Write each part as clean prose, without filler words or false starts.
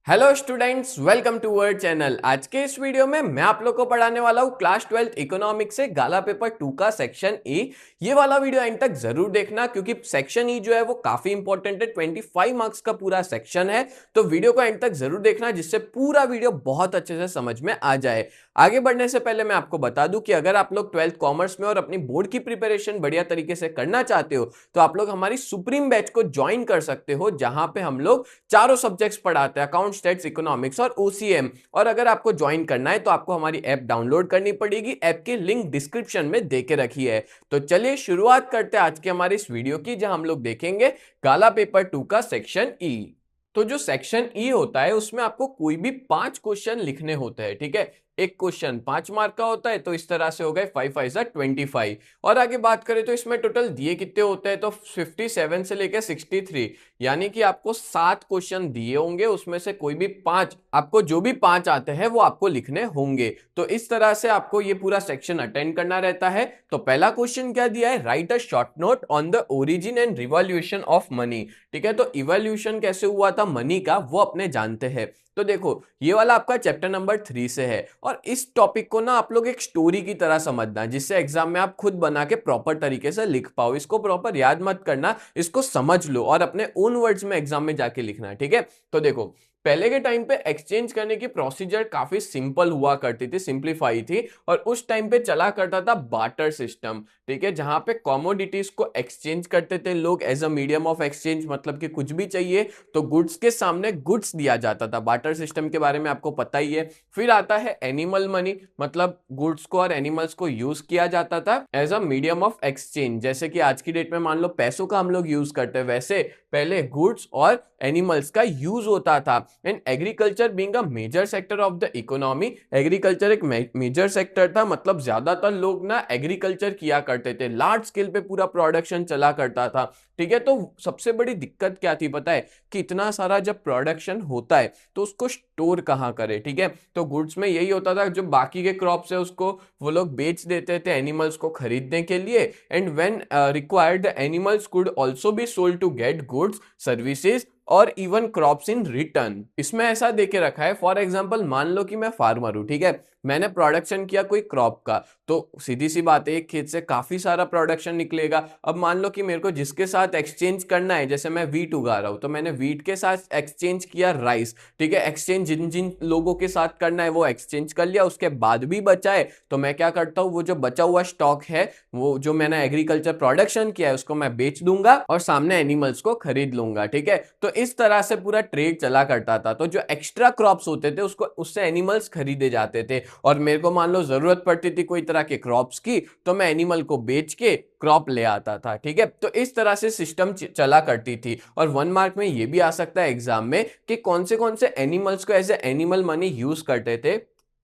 Hello students, welcome to our channel. आज के इस वीडियो में मैं आप लोग को पढ़ाने वाला हूँ क्लास 12th इकोनॉमिक्स से गाला पेपर 2 का सेक्शन ई। ये वाला वीडियो एंड तक जरूर देखना क्योंकि सेक्शन ई जो है वो काफी इंपॉर्टेंट है। 25 मार्क्स का पूरा सेक्शन है, तो वीडियो को एंड तक जरूर देखना जिससे पूरा वीडियो बहुत अच्छे से समझ में आ जाए। आगे बढ़ने से पहले मैं आपको बता दूं कि अगर आप लोग 12th कॉमर्स में और अपनी बोर्ड की प्रिपरेशन बढ़िया तरीके से करना चाहते हो तो आप लोग हमारी सुप्रीम बैच को ज्वाइन कर सकते हो, जहां पे हम लोग चारों सब्जेक्ट्स पढ़ाते हैं, अकाउंट, स्टैट्स, इकोनॉमिक्स और ओसीएम। और अगर आपको ज्वाइन करना है तो आपको हमारी ऐप डाउनलोड करनी पड़ेगी। ऐप की लिंक डिस्क्रिप्शन में देके रखी है। तो चलिए शुरुआत करते हैं आज के हमारे इस वीडियो की, जहां हम लोग देखेंगे गाला पेपर 2 का सेक्शन ई। तो जो सेक्शन ई होता है उसमें आपको कोई भी 5 क्वेश्चन लिखने होते हैं, ठीक है। एक क्वेश्चन 5 मार्क का होता है, तो इस तरह से हो गए 5 5 25। और आगे बात करें तो इसमें टोटल दिए कितने होते हैं, तो 57 से लेकर 63, यानी कि आपको 7 क्वेश्चन दिए होंगे, उसमें से कोई भी 5 आपको, जो भी 5 आते हैं वो आपको लिखने होंगे। तो इस तरह से आपको ये पूरा सेक्शन अटेंड करना रहता है। तो पहला क्वेश्चन क्या दिया है, right a short note on the origin and revolution of money. ठीक है, तो इवोल्यूशन कैसे हुआ था मनी का वो अपने जानते हैं। तो देखो ये वाला आपका चैप्टर नंबर 3 से है, और इस टॉपिक को ना आप लोग एक स्टोरी की तरह समझना, जिससे एग्जाम में आप खुद बना के प्रॉपर तरीके से लिख पाओ। इसको प्रॉपर याद मत करना, इसको समझ लो और अपने ओन वर्ड्स में एग्जाम में जाके लिखना है, ठीक है। तो देखो पहले के टाइम पे एक्सचेंज करने की प्रोसीजर काफी सिंपल हुआ करती थी, सिंप्लीफाई थी, और उस टाइम पे चला करता था बार्टर सिस्टम, ठीक है, जहां पे कमोडिटीज को एक्सचेंज करते थे लोग as a medium of exchange. मतलब कि कुछ भी चाहिए तो गुड्स के सामने गुड्स दिया जाता था। बार्टर सिस्टम के बारे में आपको पता ही है। फिर आता है एनिमल मनी, मतलब गुड्स को और एनिमल्स को यूज किया जाता था as a medium of exchange. जैसे कि आज की डेट में मान लो पैसों का हम लोग यूज करते हैं, वैसे पहले गुड्स और एनिमल्स का यूज होता था। And agriculture being a major sector of the economy, agriculture एक मेजर सेक्टर था, मतलब ज्यादातर लोग ना एग्रीकल्चर किया करते थे, लार्ज स्केल पे पूरा प्रोडक्शन चला करता था, ठीक है। तो सबसे बड़ी दिक्कत क्या थी पता है, कि इतना सारा जब प्रोडक्शन होता है तो उसको स्टोर कहाँ करे, ठीक है। तो गुड्स में यही होता था, जो बाकी के क्रॉप्स है उसको वो लोग बेच देते थे एनिमल्स को खरीदने के लिए। And when required the animals could also be sold to get goods, services और इवन क्रॉप्स इन रिटर्न। इसमें ऐसा देके रखा है, फॉर एग्जांपल मान लो कि मैं फार्मर हूं, ठीक है, मैंने प्रोडक्शन किया कोई क्रॉप का, तो सीधी सी बात है एक खेत से काफी सारा प्रोडक्शन निकलेगा। अब मान लो कि मेरे को जिसके साथ एक्सचेंज करना है, जैसे मैं वीट उगा रहा हूं तो मैंने वीट के साथ एक्सचेंज किया राइस, ठीक है। एक्सचेंज जिन जिन लोगों के साथ करना है वो एक्सचेंज कर लिया, उसके बाद भी बचा है तो मैं क्या करता हूँ, वो जो बचा हुआ स्टॉक है, वो जो मैंने एग्रीकल्चर प्रोडक्शन किया है उसको मैं बेच दूंगा और सामने एनिमल्स को खरीद लूंगा, ठीक है। तो इस तरह से पूरा ट्रेड चला करता था। तो जो एक्स्ट्रा क्रॉप्स होते थे उसको उससे एनिमल्स खरीदे जाते थे, और मेरे को मान लो जरूरत पड़ती थी कोई तरह के क्रॉप्स की तो मैं एनिमल को बेच के क्रॉप ले आता था, ठीक है। तो इस तरह से सिस्टम चला करती थी। और 1 मार्क में ये भी आ सकता है एग्जाम में कि कौन से एनिमल्स को as a animal money use करते थे।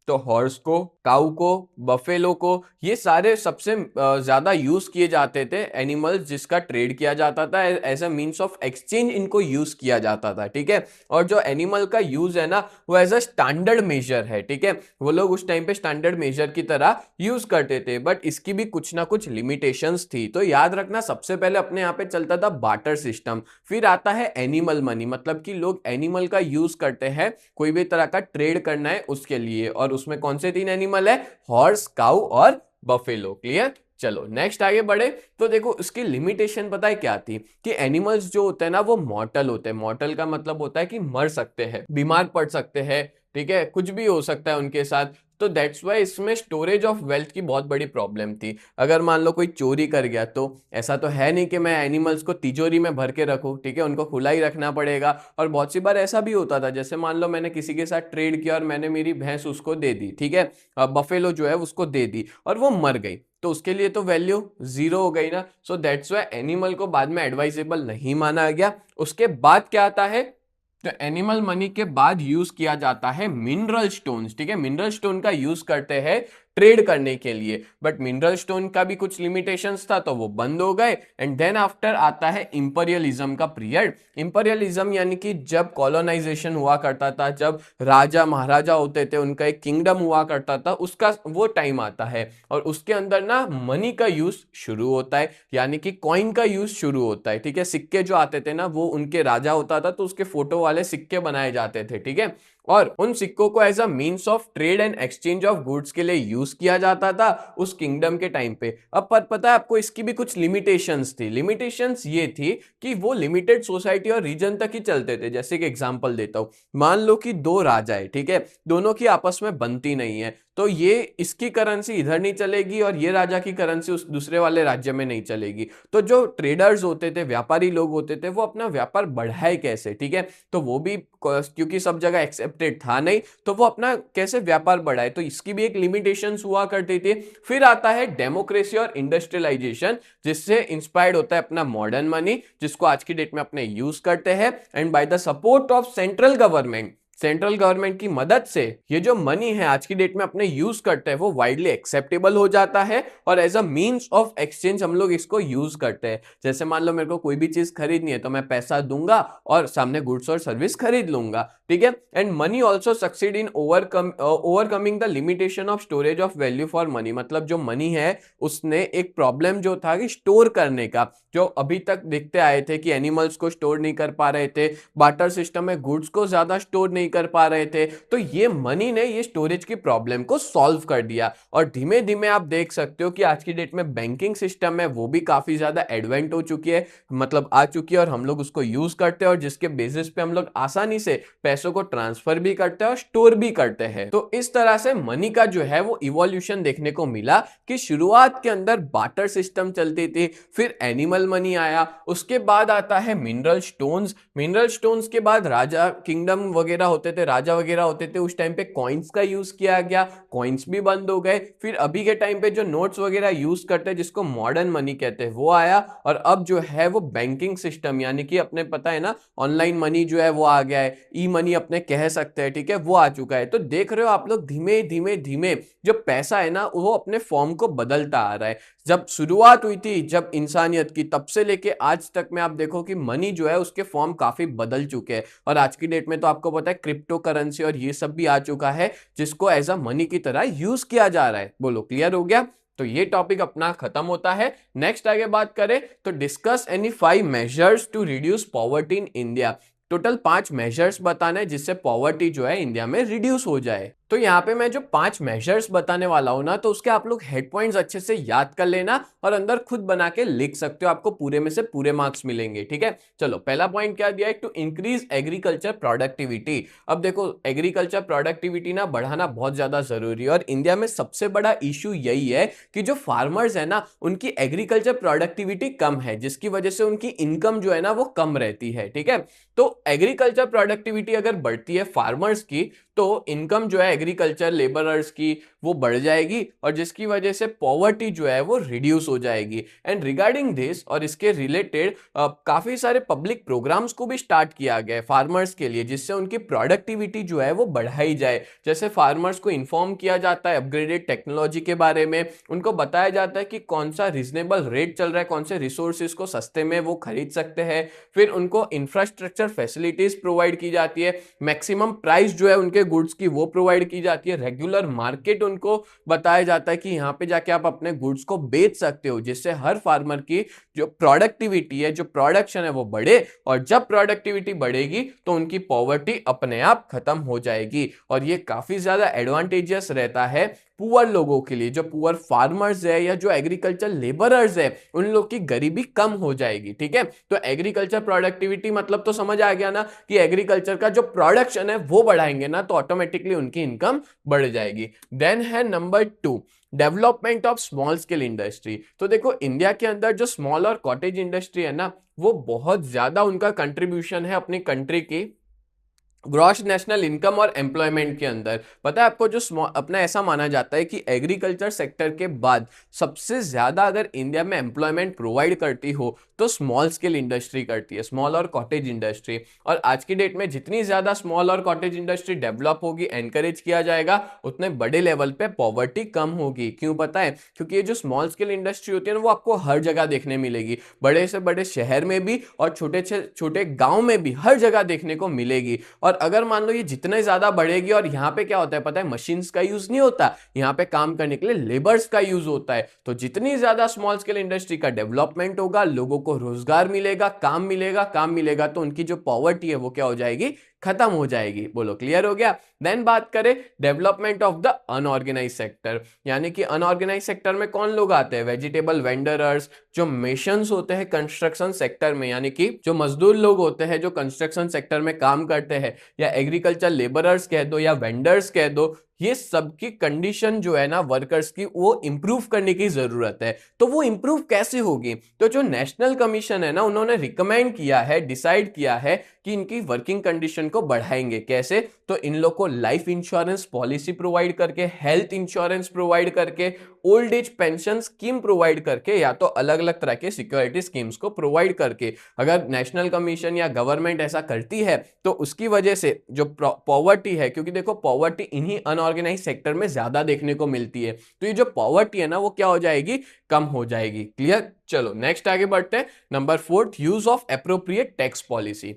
तो हॉर्स को, काऊ को, बफेलो को, ये सारे सबसे ज्यादा यूज किए जाते थे एनिमल्स, जिसका ट्रेड किया जाता था as a means of exchange, इनको यूज किया जाता था, ठीक है। और जो एनिमल का यूज है ना वो एज अ स्टैंडर्ड मेजर है, ठीक है। वो लोग उस टाइम पे स्टैंडर्ड मेजर की तरह यूज करते थे, बट इसकी भी कुछ ना कुछ लिमिटेशंस थी। तो याद रखना, सबसे पहले अपने यहाँ पे चलता था बार्टर सिस्टम, फिर आता है एनिमल मनी, मतलब कि लोग एनिमल का यूज करते हैं कोई भी तरह का ट्रेड करना है उसके लिए। और उसमें कौन से 3 एनिमल है, हॉर्स, काऊ और बफेलो। क्लियर, चलो नेक्स्ट आगे बढ़े। तो देखो इसकी लिमिटेशन पता है क्या थी, कि एनिमल्स जो होते हैं ना वो मॉर्टल होते हैं। मॉर्टल का मतलब होता है कि मर सकते हैं, बीमार पड़ सकते हैं, ठीक है, कुछ भी हो सकता है उनके साथ। तो दैट्स वाई इसमें स्टोरेज ऑफ वेल्थ की बहुत बड़ी प्रॉब्लम थी। अगर मान लो कोई चोरी कर गया तो ऐसा तो है नहीं कि मैं एनिमल्स को तिजोरी में भर के रखूं, ठीक है, उनको खुला ही रखना पड़ेगा। और बहुत सी बार ऐसा भी होता था, जैसे मान लो मैंने किसी के साथ ट्रेड किया और मैंने मेरी भैंस उसको दे दी, ठीक है, बफेलो जो है उसको दे दी और वो मर गई, तो उसके लिए तो वैल्यू जीरो हो गई ना। सो दैट्स वाई एनिमल को बाद में एडवाइजेबल नहीं माना गया। उसके बाद क्या आता है, तो एनिमल मनी के बाद यूज किया जाता है मिनरल स्टोन्स, ठीक है। मिनरल स्टोन का यूज करते हैं ट्रेड करने के लिए। बट मिनरल स्टोन का भी कुछ लिमिटेशंस था तो वो बंद हो गए। एंड देन आफ्टर आता है इंपीरियलिज्म का पीरियड। इंपीरियलिज्म यानी कि जब कॉलोनाइजेशन हुआ करता था, जब राजा महाराजा होते थे, उनका एक किंगडम हुआ करता था, उसका वो टाइम आता है। और उसके अंदर ना मनी का यूज शुरू होता है, यानी कि कॉइन का यूज शुरू होता है। ठीक है, सिक्के जो आते थे ना वो उनके राजा होता था तो उसके फोटो वाले सिक्के बनाए जाते थे। ठीक है, और उन सिक्कों को as a means of trade and exchange of goods के लिए यूज किया जाता था उस किंगडम के टाइम पे। अब पर पता है आपको इसकी भी कुछ लिमिटेशंस थी। लिमिटेशंस ये थी कि वो लिमिटेड सोसाइटी और रीजन तक ही चलते थे। जैसे कि एग्जांपल देता हूं, मान लो कि दो राजा है, ठीक है, दोनों की आपस में बनती नहीं है, तो ये इसकी करेंसी इधर नहीं चलेगी और ये राजा की करेंसी उस दूसरे वाले राज्य में नहीं चलेगी। तो जो ट्रेडर्स होते थे, व्यापारी लोग होते थे, वो अपना व्यापार बढ़ाए कैसे? ठीक है, तो वो भी क्योंकि सब जगह एक्सेप्टेड था नहीं, तो वो अपना कैसे व्यापार बढ़ाए, तो इसकी भी एक लिमिटेशंस हुआ करती थी। फिर आता है डेमोक्रेसी और इंडस्ट्रियलाइजेशन, जिससे इंस्पायर्ड होता है अपना मॉडर्न मनी, जिसको आज की डेट में अपने यूज करते हैं। And by the support of central government, central government की मदद से ये जो मनी है आज की डेट में अपने यूज करते हैं वो वाइडली एक्सेप्टेबल हो जाता है और as a means of exchange हम लोग इसको यूज करते हैं। जैसे मान लो मेरे को कोई भी चीज खरीदनी है तो मैं पैसा दूंगा और सामने गुड्स और सर्विस खरीद लूंगा। ठीक है, and money also succeed in overcoming the limitation of storage of value for money. मतलब जो मनी है उसने एक प्रॉब्लम जो था कि स्टोर करने का, जो अभी तक देखते आए थे कि एनिमल्स को स्टोर नहीं कर पा रहे थे, बार्टर सिस्टम में गुड्स को ज्यादा स्टोर नहीं कर पा रहे थे, तो ये मनी ने ये स्टोरेज की प्रॉब्लम को सॉल्व कर दिया। और धीमे धीमे आप देख सकते हो कि आज की डेट में बैंकिंग सिस्टम है वो भी काफी ज्यादा एडवेंट हो चुकी है, मतलब आ चुकी है, और हम लोग उसको यूज करते हैं और जिसके बेसिस पे हम लोग आसानी से पैसों को ट्रांसफर भी करते हैं और स्टोर भी करते हैं। तो इस तरह से मनी का जो है वो इवोल्यूशन देखने को मिला कि शुरुआत के अंदर बार्टर सिस्टम चलती थी, फिर एनिमल मनी आया, उसके बाद आता है मिनरल स्टोन्स। मिनरल स्टोन्स के बाद राजा किंगडम वगैरह होते थे, राजा वगैरह होते थे, उस टाइम पे कॉइन्स का यूज किया गया, कॉइन्स भी बंद हो गए। फिर अभी के टाइम पे जो नोट्स वगैरह यूज करते हैं जिसको मॉडर्न मनी कहते हैं वो आया। और अब जो है वो बैंकिंग सिस्टम, यानी कि अपने पता है ना ऑनलाइन मनी जो है वो आ गया है, ई मनी अपने कह सकते हैं, ठीक है, वो आ चुका है। तो देख रहे हो आप लोग धीमे धीमे धीमे जो पैसा है ना वो अपने फॉर्म को बदलता आ रहा है। जब शुरुआत हुई थी जब इंसानियत की, तब से लेके आज तक में आप देखो कि मनी जो है उसके फॉर्म काफी बदल चुके हैं। और आज की डेट में तो आपको पता है क्रिप्टो करेंसी और ये सब भी आ चुका है जिसको एज अ मनी की तरह यूज किया जा रहा है। बोलो क्लियर हो गया? तो ये टॉपिक अपना खत्म होता है। नेक्स्ट आगे बात करें तो discuss any 5 measures to reduce poverty in India. Total 5 measures बताना है जिससे पॉवर्टी जो है इंडिया में रिड्यूस हो जाए। तो यहाँ पे मैं जो 5 मेजर्स बताने वाला हूं ना, तो उसके आप लोग हेड पॉइंट्स अच्छे से याद कर लेना और अंदर खुद बना के लिख सकते हो, आपको पूरे में से पूरे मार्क्स मिलेंगे। ठीक है, चलो पहला पॉइंट क्या दिया है, टू इंक्रीज एग्रीकल्चर प्रोडक्टिविटी। अब देखो एग्रीकल्चर प्रोडक्टिविटी ना बढ़ाना बहुत ज्यादा जरूरी है और इंडिया में सबसे बड़ा इशू यही है कि जो फार्मर्स है ना उनकी एग्रीकल्चर प्रोडक्टिविटी कम है, जिसकी वजह से उनकी इनकम जो है ना वो कम रहती है। ठीक है, तो एग्रीकल्चर प्रोडक्टिविटी अगर बढ़ती है फार्मर्स की तो इनकम जो है एग्रीकल्चर लेबरर्स की वो बढ़ जाएगी और जिसकी वजह से पॉवर्टी जो है वो रिड्यूस हो जाएगी। एंड रिगार्डिंग दिस और इसके रिलेटेड काफी सारे पब्लिक प्रोग्राम्स को भी स्टार्ट किया गया है फार्मर्स के लिए, जिससे उनकी प्रोडक्टिविटी जो है वो बढ़ाई जाए। जैसे फार्मर्स को इन्फॉर्म किया जाता है अपग्रेडेड टेक्नोलॉजी के बारे में, उनको बताया जाता है कि कौन सा रीजनेबल रेट चल रहा है, कौन से रिसोर्सेज को सस्ते में वो खरीद सकते हैं। फिर उनको इंफ्रास्ट्रक्चर फैसिलिटीज प्रोवाइड की जाती है, मैक्सिमम प्राइस जो है उनके गुड्स की वो प्रोवाइड की जाती है, रेगुलर मार्केट उनको बताया जाता है कि यहाँ पे जाके आप अपने गुड्स को बेच सकते हो, जिससे हर फार्मर की जो प्रोडक्टिविटी है, जो प्रोडक्शन है वो बढ़े। और जब प्रोडक्टिविटी बढ़ेगी तो उनकी पॉवर्टी अपने आप खत्म हो जाएगी और ये काफी ज्यादा एडवांटेजियस रहता है पुअर लोगों के लिए। जो पुअर फार्मर्स है या जो एग्रीकल्चर लेबरर्स है उन लोग की गरीबी कम हो जाएगी। ठीक है, तो एग्रीकल्चर प्रोडक्टिविटी मतलब तो समझ आ गया ना कि एग्रीकल्चर का जो प्रोडक्शन है वो बढ़ाएंगे ना तो ऑटोमेटिकली उनकी इनकम बढ़ जाएगी। देन है number 2, development of small scale industry. तो देखो इंडिया के अंदर जो स्मॉल और कॉटेज इंडस्ट्री है ना वो बहुत ज्यादा उनका कंट्रीब्यूशन है अपनी कंट्री की ग्रॉस नेशनल इनकम और एम्प्लॉयमेंट के अंदर पता है आपको, जो अपना ऐसा माना जाता है कि एग्रीकल्चर सेक्टर के बाद सबसे ज्यादा अगर इंडिया में एम्प्लॉयमेंट प्रोवाइड करती हो तो स्मॉल स्केल इंडस्ट्री करती है, स्मॉल और कॉटेज इंडस्ट्री। और आज की डेट में जितनी ज्यादा स्मॉल और कॉटेज इंडस्ट्री डेवलप होगी, एनकरेज किया जाएगा, उतने बड़े लेवल पे पॉवर्टी कम होगी। क्यों पता है? क्योंकि ये जो स्मॉल स्केल इंडस्ट्री होती है ना, वो आपको हर जगह देखने मिलेगी, बड़े से बड़े शहर में भी और छोटे से छोटे गांव में भी, हर जगह देखने को मिलेगी। और अगर मान लो ये जितने ज्यादा बढ़ेगी, और यहाँ पे क्या होता है पता है, मशीन्स का यूज नहीं होता, यहाँ पे काम करने के लिए लेबर्स का यूज होता है। तो जितनी ज्यादा स्मॉल स्केल इंडस्ट्री का डेवलपमेंट होगा, लोगों को रोजगार मिलेगा, काम मिलेगा, तो उनकी जो पॉवर्टी है वो क्या हो जाएगी, खत्म हो जाएगी। बोलो क्लियर हो गया? देन बात करें development of the unorganised sector, यानी कि अनऑर्गेनाइज सेक्टर में कौन लोग आते हैं? वेजिटेबल वेंडरर्स, जो मेशंस होते हैं कंस्ट्रक्शन सेक्टर में, यानी कि जो मजदूर लोग होते हैं जो कंस्ट्रक्शन सेक्टर में काम करते हैं, या एग्रीकल्चर लेबरर्स कह दो या वेंडर्स कह दो, ये सबकी कंडीशन जो है ना वर्कर्स की, वो इंप्रूव करने की जरूरत है। तो वो इंप्रूव कैसे होगी? तो जो नेशनल कमीशन है ना, उन्होंने रिकमेंड किया है, डिसाइड किया है कि इनकी वर्किंग कंडीशन को बढ़ाएंगे। कैसे? तो इन लोग को लाइफ इंश्योरेंस पॉलिसी प्रोवाइड करके, हेल्थ इंश्योरेंस प्रोवाइड करके, old age pension scheme provide करके, या तो अलग अलग तरह के सिक्योरिटी स्कीम्स को प्रोवाइड करके। अगर नेशनल कमीशन या गवर्नमेंट ऐसा करती है तो उसकी वजह से जो पॉवर्टी है, क्योंकि देखो पॉवर्टी इन्हीं अनऑर्गेनाइज सेक्टर में ज्यादा देखने को मिलती है, तो ये जो पॉवर्टी है ना वो क्या हो जाएगी, कम हो जाएगी। क्लियर? चलो नेक्स्ट आगे बढ़ते हैं। Number 4, use of appropriate tax policy.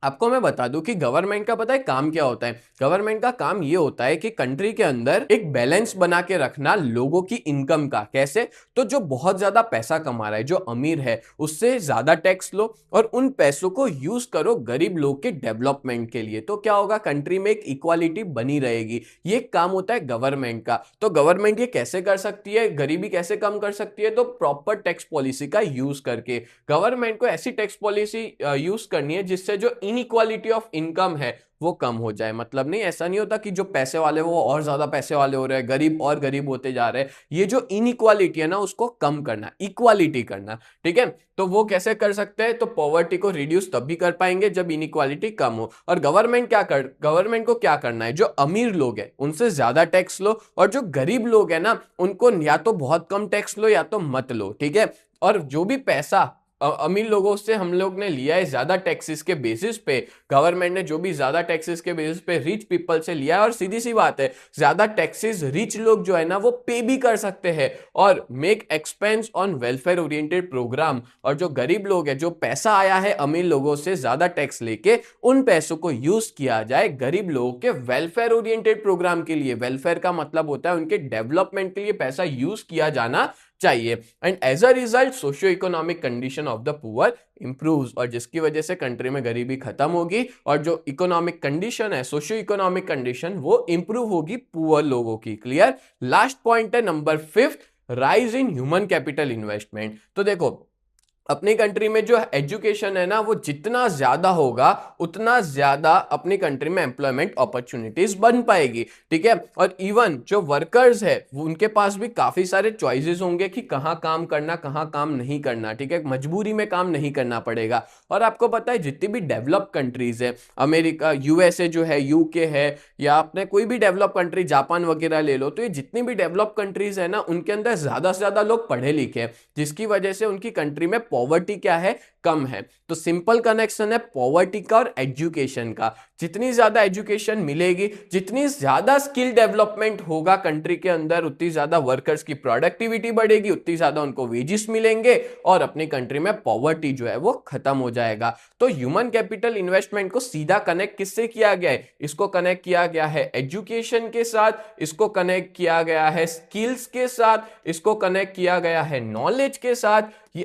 आपको मैं बता दूं कि गवर्नमेंट का पता है काम क्या होता है? गवर्नमेंट का काम ये होता है कि कंट्री के अंदर एक बैलेंस बना के रखना लोगों की इनकम का। कैसे? तो जो बहुत ज्यादा पैसा कमा रहा है, जो अमीर है, उससे ज्यादा टैक्स लो और उन पैसों को यूज करो गरीब लोग के डेवलपमेंट के लिए। तो क्या होगा, कंट्री में एक इक्वालिटी बनी रहेगी। ये काम होता है गवर्नमेंट का। तो गवर्नमेंट ये कैसे कर सकती है, गरीबी कैसे कम कर सकती है? तो प्रॉपर टैक्स पॉलिसी का यूज करके गवर्नमेंट को ऐसी टैक्स पॉलिसी यूज करनी है जिससे जो इनइक्वालिटी ऑफ इनकम है वो कम हो जाए। मतलब नहीं, ऐसा नहीं होता कि जो पैसे वाले वो और ज्यादा पैसे वाले हो रहे हैं, गरीब और गरीब होते जा रहे हैं। ये जो इनइक्वालिटी है ना उसको कम करना, इक्वालिटी करना। ठीक है? तो वो कैसे कर सकते हैं? तो पॉवर्टी को रिड्यूस तब भी कर पाएंगे जब इनइक्वालिटी कम हो। और गवर्नमेंट को क्या करना है, जो अमीर लोग हैं उनसे ज्यादा टैक्स लो, और जो गरीब लोग हैं ना उनको या तो बहुत कम टैक्स लो या तो मत लो। ठीक है? और जो भी पैसा अमीर लोगों से हम लोग ने लिया है ज्यादा टैक्सेस के बेसिस पे, गवर्नमेंट ने जो भी ज्यादा टैक्सेस के बेसिस पे रिच पीपल से लिया है, और सीधी सी बात है ज्यादा टैक्सेस रिच लोग जो है ना वो पे भी कर सकते हैं, और make expense on welfare oriented program. और जो गरीब लोग है, जो पैसा आया है अमीर लोगों से ज्यादा टैक्स लेके, उन पैसों को यूज किया जाए गरीब लोगों के वेलफेयर ओरिएंटेड प्रोग्राम के लिए। वेलफेयर का मतलब होता है उनके डेवलपमेंट के लिए पैसा यूज किया जाना चाहिए। And as a result socio economic condition of the poor improves, और जिसकी वजह से कंट्री में गरीबी खत्म होगी और जो इकोनॉमिक कंडीशन है, सोशियो इकोनॉमिक कंडीशन, वो इंप्रूव होगी पुअर लोगों की। क्लियर? लास्ट पॉइंट है number 5, rise in human capital investment. तो देखो अपनी कंट्री में जो एजुकेशन है ना वो जितना ज्यादा होगा उतना ज्यादा अपनी कंट्री में एम्प्लॉयमेंट अपॉर्चुनिटीज बन पाएगी। ठीक है? और इवन जो वर्कर्स है उनके पास भी काफी सारे चॉइसेस होंगे कि कहाँ काम करना, कहाँ काम नहीं करना। ठीक है? मजबूरी में काम नहीं करना पड़ेगा। और आपको पता है जितनी भी डेवलप कंट्रीज है, अमेरिका, यूएसए जो है, यूके है, या आपने कोई भी डेवलप कंट्री जापान वगैरह ले लो, तो ये जितनी भी डेवलप कंट्रीज है ना उनके अंदर ज्यादा से ज्यादा लोग पढ़े लिखे हैं, जिसकी वजह से उनकी कंट्री में पॉवर्टी क्या है, कम है। तो सिंपल कनेक्शन है पॉवर्टी का और एजुकेशन का। जितनी ज्यादा एजुकेशन मिलेगी, जितनी ज्यादा स्किल डेवलपमेंट होगा कंट्री के अंदर, उतनी ज्यादा वर्कर्स की प्रोडक्टिविटी बढ़ेगी, उतनी ज्यादा उनको वेजेस मिलेंगे, और अपनी कंट्री में पॉवर्टी जो है वो खत्म हो जाएगा। तो ह्यूमन कैपिटल इन्वेस्टमेंट को सीधा कनेक्ट किससे किया गया है? इसको कनेक्ट किया गया है एजुकेशन के साथ, इसको कनेक्ट किया गया है स्किल्स के साथ, इसको कनेक्ट किया गया है नॉलेज के साथ।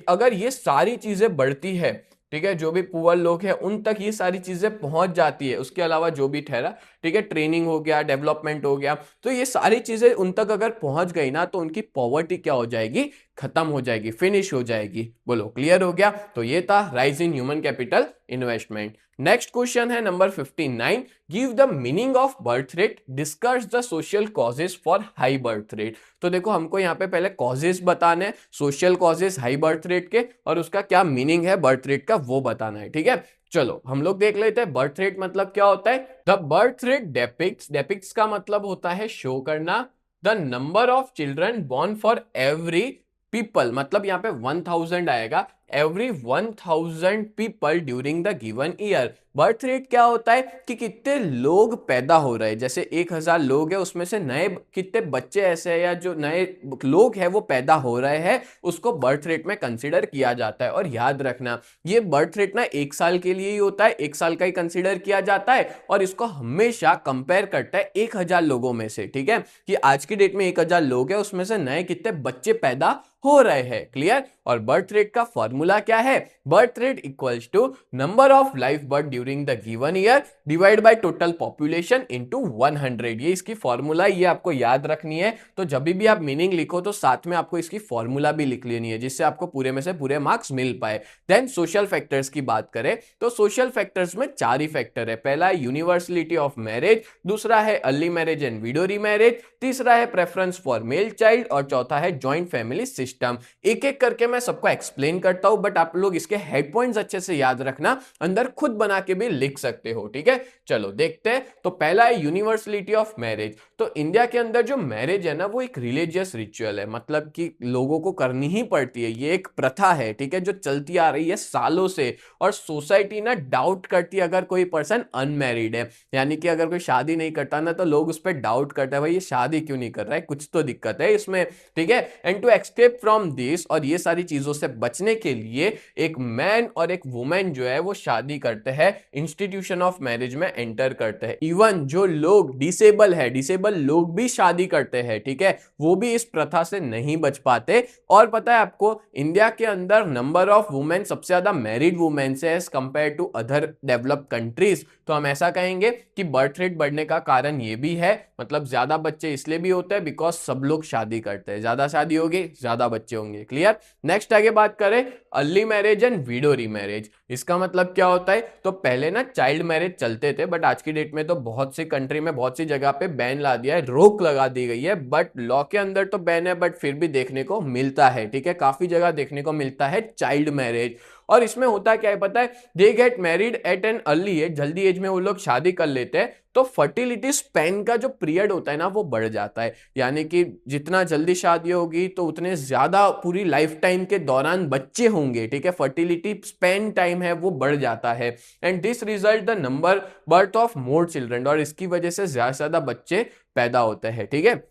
अगर ये सारी चीजें बढ़ती है, ठीक है, जो भी पुअर लोग हैं उन तक ये सारी चीजें पहुंच जाती है, उसके अलावा जो भी ठहरा, ठीक है, ट्रेनिंग हो गया, डेवलपमेंट हो गया, तो ये सारी चीजें उन तक अगर पहुंच गई ना तो उनकी पॉवर्टी क्या हो जाएगी, खत्म हो जाएगी, फिनिश हो जाएगी। बोलो क्लियर हो गया? तो ये था rise in human capital investment. Next question है number 59, give the meaning of birth rate, discuss the social causes for high birth rate. तो देखो हमको यहाँ पे पहले कॉजेस बताने, social causes high birth rate के, और उसका क्या मीनिंग है बर्थ रेट का वो बताना है। ठीक है, चलो हम लोग देख लेते हैं बर्थ रेट मतलब क्या होता है। द बर्थ रेट डेपिक्ट्स, डेपिक्ट्स का मतलब होता है शो करना, the number of children born for every people, मतलब यहाँ पे 1000 आएगा, every 1000 people during the given year. Birth rate क्या होता है कि कितने लोग पैदा हो रहे हैं, जैसे 1000 लोग हैं उसमें से नए कितने बच्चे ऐसे हैं या जो नए लोग हैं वो पैदा हो रहे हैं, उसको बर्थ रेट में कंसीडर किया जाता है। और याद रखना ये बर्थ रेट ना 1 साल के लिए ही होता है, 1 साल का ही कंसीडर किया जाता है, और इसको हमेशा कंपेयर करता है 1000 लोगों में से। ठीक है, कि आज की डेट में 1000 लोग हैं उसमें से नए कितने बच्चे पैदा हो रहे हैं। क्लियर? और बर्थ रेट का फॉर्मूला क्या है? Birth rate equals to number of life birth during the given year divide by total population into 100। ये इसकी फॉर्मूला, ये आपको याद रखनी है। तो जब भी आप मीनिंग लिखो तो साथ में आपको इसकी फॉर्मूला भी लिख लेनी है, जिससे आपको पूरे में से पूरे मार्क्स मिल पाए। देन सोशल फैक्टर्स की बात करें तो सोशल फैक्टर्स में 4 ही फैक्टर है। पहला है यूनिवर्सलिटी ऑफ मैरिज, दूसरा है early marriage and widow remarriage, तीसरा है प्रेफरेंस फॉर मेल चाइल्ड, और चौथा है जॉइंट फैमिली सिस्टम। एक एक करके मैं सबको एक्सप्लेन करता हूं, बट आप लोग इसके हेड पॉइंट्स अच्छे से याद रखना, अंदर खुद बना के भी लिख सकते हो। ठीक है, चलो देखते हैं। तो पहला है यूनिवर्सलिटी ऑफ मैरिज। तो इंडिया के अंदर जो मैरिज है ना वो एक रिलीजियस रिचुअल है, मतलब कि लोगों को करनी ही पड़ती है, ये एक प्रथा है। ठीक है, जो चलती आ रही है सालों से, और सोसाइटी ना डाउट करती है अगर कोई पर्सन अनमैरिड है, यानी कि अगर कोई शादी नहीं करता ना तो लोग उस पर डाउट करते हैं, भाई ये शादी क्यों नहीं कर रहा है, कुछ तो दिक्कत है इसमें। ठीक है, and to escape from this, और ये सारी चीजों से बचने के लिए एक मैन और एक वुमेन जो है वो शादी करते हैं, इंस्टीट्यूशन ऑफ मैरिज में एंटर करते हैं। इवन जो लोग डिसेबल है, डिसेबल लोग भी शादी करते हैं। ठीक है, वो भी इस प्रथा से नहीं बच पाते। और पता है आपको इंडिया के अंदर नंबर ऑफ वुमेन सबसे ज्यादा मैरिड वुमेन से as compare to other developed countries. तो हम ऐसा कहेंगे कि बर्थ रेट बढ़ने का कारण ये भी है, मतलब ज्यादा बच्चे इसलिए भी होते हैं बिकॉज सब लोग शादी करते हैं, ज्यादा शादी होगी ज्यादा बच्चे होंगे। क्लियर? नेक्स्ट आगे बात करें early marriage and widow remarriage. इसका मतलब क्या होता है? तो पहले ना चाइल्ड मैरिज चलते थे, बट आज की डेट में तो बहुत सी कंट्री में बहुत सी जगह पे बैन ला दिया है, रोक लगा दी गई है। बट लॉ के अंदर तो बैन है, बट फिर भी देखने को मिलता है। ठीक है, काफी जगह देखने को मिलता है चाइल्ड मैरिज। और इसमें होता क्या है पता है? They get married at an early age, जल्दी एज में वो लोग शादी कर लेते हैं, तो फर्टिलिटी स्पैन का जो पीरियड होता है ना वो बढ़ जाता है, यानी कि जितना जल्दी शादी होगी तो उतने ज्यादा पूरी लाइफ टाइम के दौरान बच्चे होंगे। ठीक है, फर्टिलिटी स्पैन टाइम है वो बढ़ जाता है, and this result the number birth of more children, और इसकी वजह से ज्यादा से ज्यादा बच्चे पैदा होते हैं। ठीक है,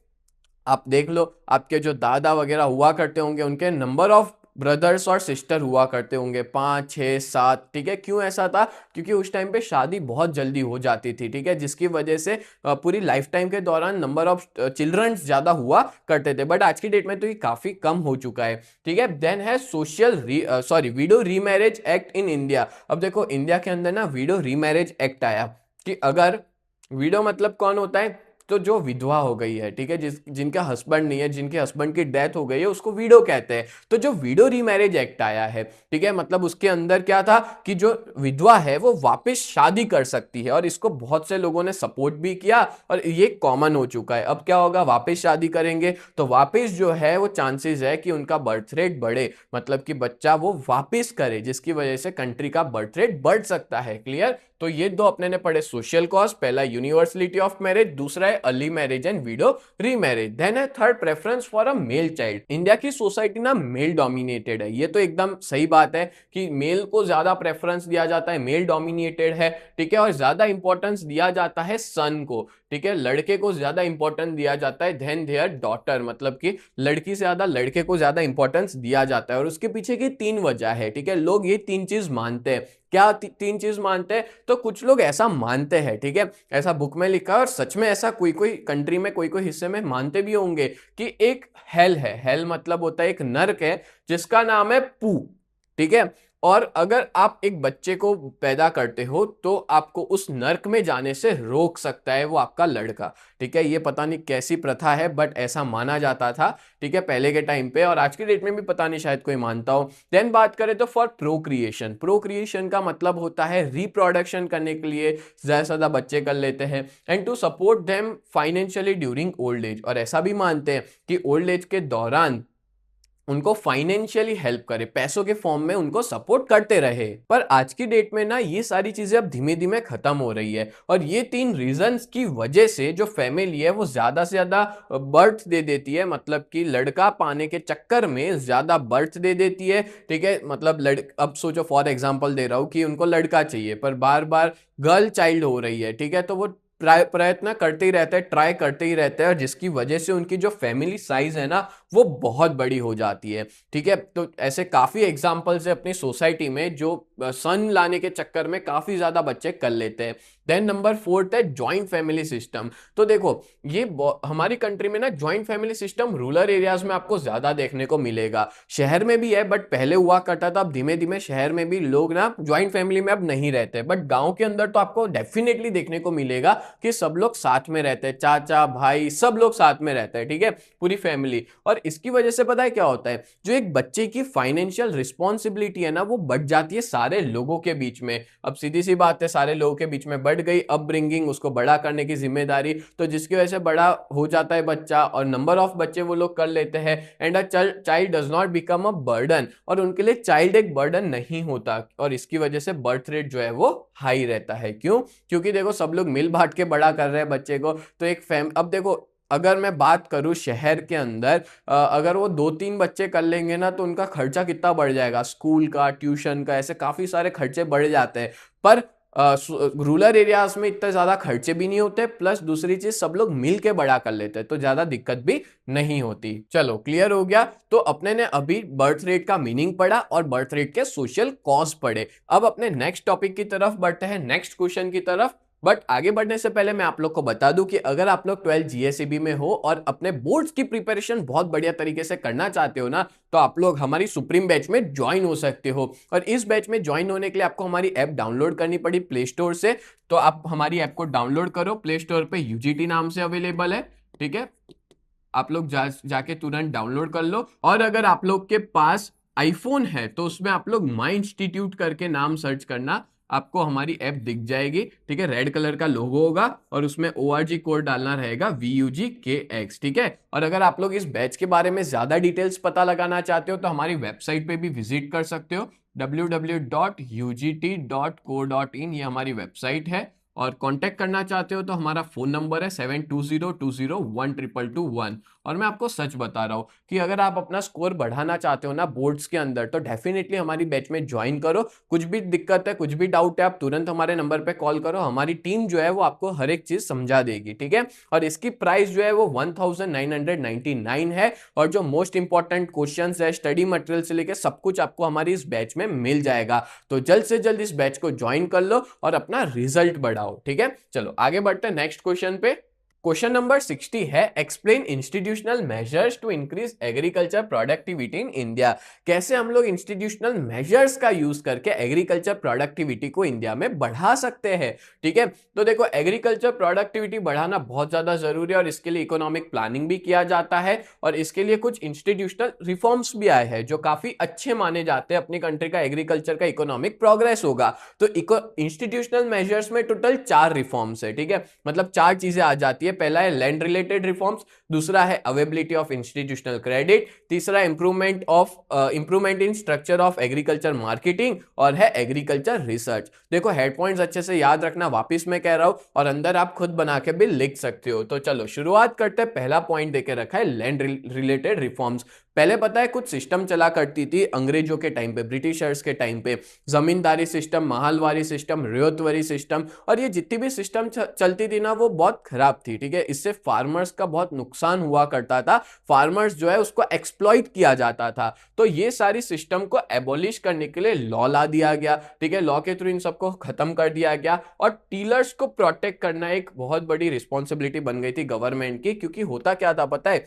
आप देख लो आपके जो दादा वगैरह हुआ करते होंगे उनके नंबर ऑफ ब्रदर्स और सिस्टर हुआ करते होंगे 5 6 7। ठीक है, क्यों ऐसा था? क्योंकि उस टाइम पे शादी बहुत जल्दी हो जाती थी। ठीक है, जिसकी वजह से पूरी लाइफ टाइम के दौरान नंबर ऑफ चिल्ड्रन ज्यादा हुआ करते थे, बट आज की डेट में तो ये काफी कम हो चुका है। ठीक है, देन है social window remarriage act in India. अब देखो इंडिया के अंदर ना विडो रीमैरिज एक्ट आया कि अगर विडो मतलब कौन होता है? तो जो विधवा हो गई है, ठीक है, जिनका हस्बैंड नहीं है, जिनके हस्बैंड की डेथ हो गई है, उसको विडो कहते हैं। तो जो विडो रीमैरिज एक्ट आया है, ठीक है, मतलब उसके अंदर क्या था कि जो विधवा है वो वापस शादी कर सकती है, और इसको बहुत से लोगों ने सपोर्ट भी किया और ये कॉमन हो चुका है। अब क्या होगा? वापस शादी करेंगे तो वापस जो है वो चांसेस है कि उनका बर्थ रेट बढ़े, मतलब कि बच्चा वो वापस करे, जिसकी वजह से कंट्री का बर्थ रेट बढ़ सकता है। क्लियर? तो ये दो अपने ने पढ़े सोशल कॉज, पहला यूनिवर्सलिटी ऑफ मैरिज, दूसरा है early marriage and widow remarriage. Then है third preference for a male child. India की सोसाइटी ना मेल डोमिनेटेड है, ये तो एकदम सही बात है कि मेल को ज्यादा प्रेफरेंस दिया जाता है, मेल डोमिनेटेड है। ठीक है, और ज्यादा इंपॉर्टेंस दिया जाता है सन को। ठीक है, लड़के को ज्यादा इंपॉर्टेंस दिया जाता है देन देयर डॉटर, मतलब कि लड़की से ज्यादा लड़के को ज्यादा इंपॉर्टेंस दिया जाता है। और उसके पीछे की 3 वजह है। ठीक है, लोग ये 3 चीज मानते हैं। क्या 3 चीज मानते हैं? तो कुछ लोग ऐसा मानते हैं, ठीक है, ऐसा बुक में लिखा है और सच में ऐसा कोई कोई कंट्री में कोई कोई हिस्से में मानते भी होंगे कि एक हेल है। हेल मतलब होता है एक नर्क है जिसका नाम है पू। ठीक है, और अगर आप एक बच्चे को पैदा करते हो तो आपको उस नर्क में जाने से रोक सकता है वो आपका लड़का। ठीक है, ये पता नहीं कैसी प्रथा है बट ऐसा माना जाता था, ठीक है, पहले के टाइम पे, और आज की डेट में भी पता नहीं शायद कोई मानता हो। देन बात करें तो फॉर प्रोक्रिएशन, प्रोक्रिएशन का मतलब होता है रिप्रोडक्शन करने के लिए ज्यादा से ज्यादा बच्चे कर लेते हैं, and to support them financially during old age, और ऐसा भी मानते हैं कि ओल्ड एज के दौरान उनको फाइनेंशियली हेल्प करे, पैसों के फॉर्म में उनको सपोर्ट करते रहे। पर आज की डेट में ना ये सारी चीजें अब धीमे धीमे खत्म हो रही है, और ये 3 रीजंस की वजह से जो फैमिली है वो ज्यादा से ज्यादा बर्थ दे देती है, मतलब कि लड़का पाने के चक्कर में ज्यादा बर्थ दे देती है। ठीक है, मतलब अब सोचो फॉर एग्जांपल दे रहा हूं कि उनको लड़का चाहिए पर बार बार गर्ल चाइल्ड हो रही है, ठीक है, तो वो प्रयत्न करते ही रहते हैं, ट्राई करते ही रहते हैं, और जिसकी वजह से उनकी जो फैमिली साइज है ना वो बहुत बड़ी हो जाती है। ठीक है, तो ऐसे काफी एग्जांपल्स है अपनी सोसाइटी में जो सन लाने के चक्कर में काफी ज्यादा बच्चे कर लेते हैं। देन नंबर 4 है ज्वाइंट फैमिली सिस्टम। तो देखो ये हमारी कंट्री में ना joint family system rural areas में आपको ज्यादा देखने को मिलेगा, शहर में भी है बट पहले हुआ करता था, अब धीमे धीमे शहर में भी लोग ना ज्वाइंट फैमिली में अब नहीं रहते, बट गांव के अंदर तो आपको डेफिनेटली देखने को मिलेगा कि सब लोग साथ में रहते हैं, चाचा भाई सब लोग साथ में रहते हैं, ठीक है, पूरी फैमिली। और इसकी वजह से पता है क्या होता है, जो एक बच्चे की फाइनेंशियल रिस्पॉन्सिबिलिटी है ना वो बढ़ जाती है सारे लोगों के बीच में। अब सीधी सी बात है, सारे लोगों के बीच में बढ़ गई अपब्रिंगिंग, उसको बड़ा करने की जिम्मेदारी, तो जिसकी वजह से बड़ा हो जाता है बच्चा, और नंबर ऑफ बच्चे वो लोग कर लेते हैं, and a child does not become a burden, और उनके लिए चाइल्ड एक बर्डन नहीं होता, और इसकी वजह से बर्थ रेट जो है वो हाई रहता है। क्यों? क्योंकि देखो सब लोग मिल बांट के बड़ा कर रहे हैं बच्चे को, तो एक अब देखो अगर मैं बात करूं शहर के अंदर, अगर वो 2-3 बच्चे कर लेंगे ना तो उनका खर्चा कितना बढ़ जाएगा, स्कूल का, ट्यूशन का, ऐसे काफी सारे खर्चे बढ़ जाते हैं। पर रूरल एरियाज में इतने ज्यादा खर्चे भी नहीं होते, प्लस दूसरी चीज सब लोग मिल के बड़ा कर लेते हैं, तो ज्यादा दिक्कत भी नहीं होती। चलो क्लियर हो गया, तो अपने ने अभी बर्थ रेट का मीनिंग पढ़ा और बर्थ रेट के सोशल कॉज पढ़े। अब अपने नेक्स्ट टॉपिक की तरफ बढ़ते हैं, नेक्स्ट क्वेश्चन की तरफ। बट आगे बढ़ने से पहले मैं आप लोग को बता दूं कि अगर आप लोग 12 जीएसईबी में हो और अपने बोर्ड्स की प्रिपरेशन बहुत बढ़िया तरीके से करना चाहते हो ना, तो आप लोग हमारी सुप्रीम बैच में ज्वाइन हो सकते हो। और इस बैच में ज्वाइन होने के लिए आपको हमारी ऐप डाउनलोड करनी पड़ी प्ले स्टोर से, तो आप हमारी ऐप को डाउनलोड करो, प्ले स्टोर पे यूजीटी नाम से अवेलेबल है, ठीक है, आप लोग जाके तुरंत डाउनलोड कर लो। और अगर आप लोग के पास आईफोन है तो उसमें आप लोग माई इंस्टीट्यूट करके नाम सर्च करना, आपको हमारी ऐप दिख जाएगी, ठीक है, रेड कलर का लोगो होगा और उसमें ORG कोड डालना रहेगा VUGKX, ठीक है। और अगर आप लोग इस बैच के बारे में ज्यादा डिटेल्स पता लगाना चाहते हो तो हमारी वेबसाइट पे भी विजिट कर सकते हो, www.ugt.co.in, ये हमारी वेबसाइट है। और कांटेक्ट करना चाहते हो तो हमारा फोन नंबर है 7202012221। और मैं आपको सच बता रहा हूं कि अगर आप अपना स्कोर बढ़ाना चाहते हो ना बोर्ड्स के अंदर, तो डेफिनेटली हमारी बैच में ज्वाइन करो। कुछ भी दिक्कत है, कुछ भी डाउट है, आप तुरंत हमारे नंबर पे कॉल करो, हमारी टीम जो है वो आपको हर एक चीज समझा देगी, ठीक है। और इसकी प्राइस जो है वो 1999 है, और जो मोस्ट इंपॉर्टेंट क्वेश्चन है, स्टडी मटेरियल से लेकर सब कुछ आपको हमारी इस बैच में मिल जाएगा। तो जल्द से जल्द इस बैच को ज्वाइन कर लो और अपना रिजल्ट बढ़ाओ, ठीक है। चलो आगे बढ़ते हैं नेक्स्ट क्वेश्चन पे। क्वेश्चन नंबर 60 है, explain institutional measures to increase agriculture productivity in India. कैसे हम लोग इंस्टीट्यूशनल मेजर्स का यूज करके एग्रीकल्चर प्रोडक्टिविटी को इंडिया में बढ़ा सकते हैं, ठीक है। तो देखो एग्रीकल्चर प्रोडक्टिविटी बढ़ाना बहुत ज्यादा जरूरी है, और इसके लिए इकोनॉमिक प्लानिंग भी किया जाता है, और इसके लिए कुछ इंस्टीट्यूशनल रिफॉर्म्स भी आए हैं जो काफी अच्छे माने जाते हैं, अपनी कंट्री का एग्रीकल्चर का इकोनॉमिक प्रोग्रेस होगा। तो इंस्टीट्यूशनल मेजर्स में टोटल 4 रिफॉर्म्स है, ठीक है, मतलब 4 चीजें आ जाती है। पहला है लैंड रिलेटेड रिफॉर्म्स, दूसरा है अवेबिलिटी ऑफ इंस्टीट्यूशनल क्रेडिट, तीसरा improvement in structure of agriculture marketing, और है एग्रीकल्चर रिसर्च। देखो हेड पॉइंट्स अच्छे से याद रखना, वापस मैं कह रहा हूं, और अंदर आप खुद बना के भी लिख सकते हो। तो चलो शुरुआत करते हैं। पहला पॉइंट देके रखा है लैंड रिलेटेड रिफॉर्म्स। पहले पता है कुछ सिस्टम चला करती थी अंग्रेजों के टाइम पे, ब्रिटिशर्स के टाइम पे, जमींदारी सिस्टम, महालवारी सिस्टम, रियोतवरी सिस्टम, और ये जितनी भी सिस्टम चलती थी ना वो बहुत खराब थी, ठीक है। इससे फार्मर्स का बहुत नुकसान हुआ करता था, फार्मर्स जो है उसको एक्सप्लॉइट किया जाता था। तो ये सारी सिस्टम को एबॉलिश करने के लिए लॉ ला दिया गया, ठीक है, लॉ के थ्रू इन सबको खत्म कर दिया गया, और टीलर्स को प्रोटेक्ट करना एक बहुत बड़ी रिस्पॉन्सिबिलिटी बन गई थी गवर्नमेंट की। क्योंकि होता क्या था पता है,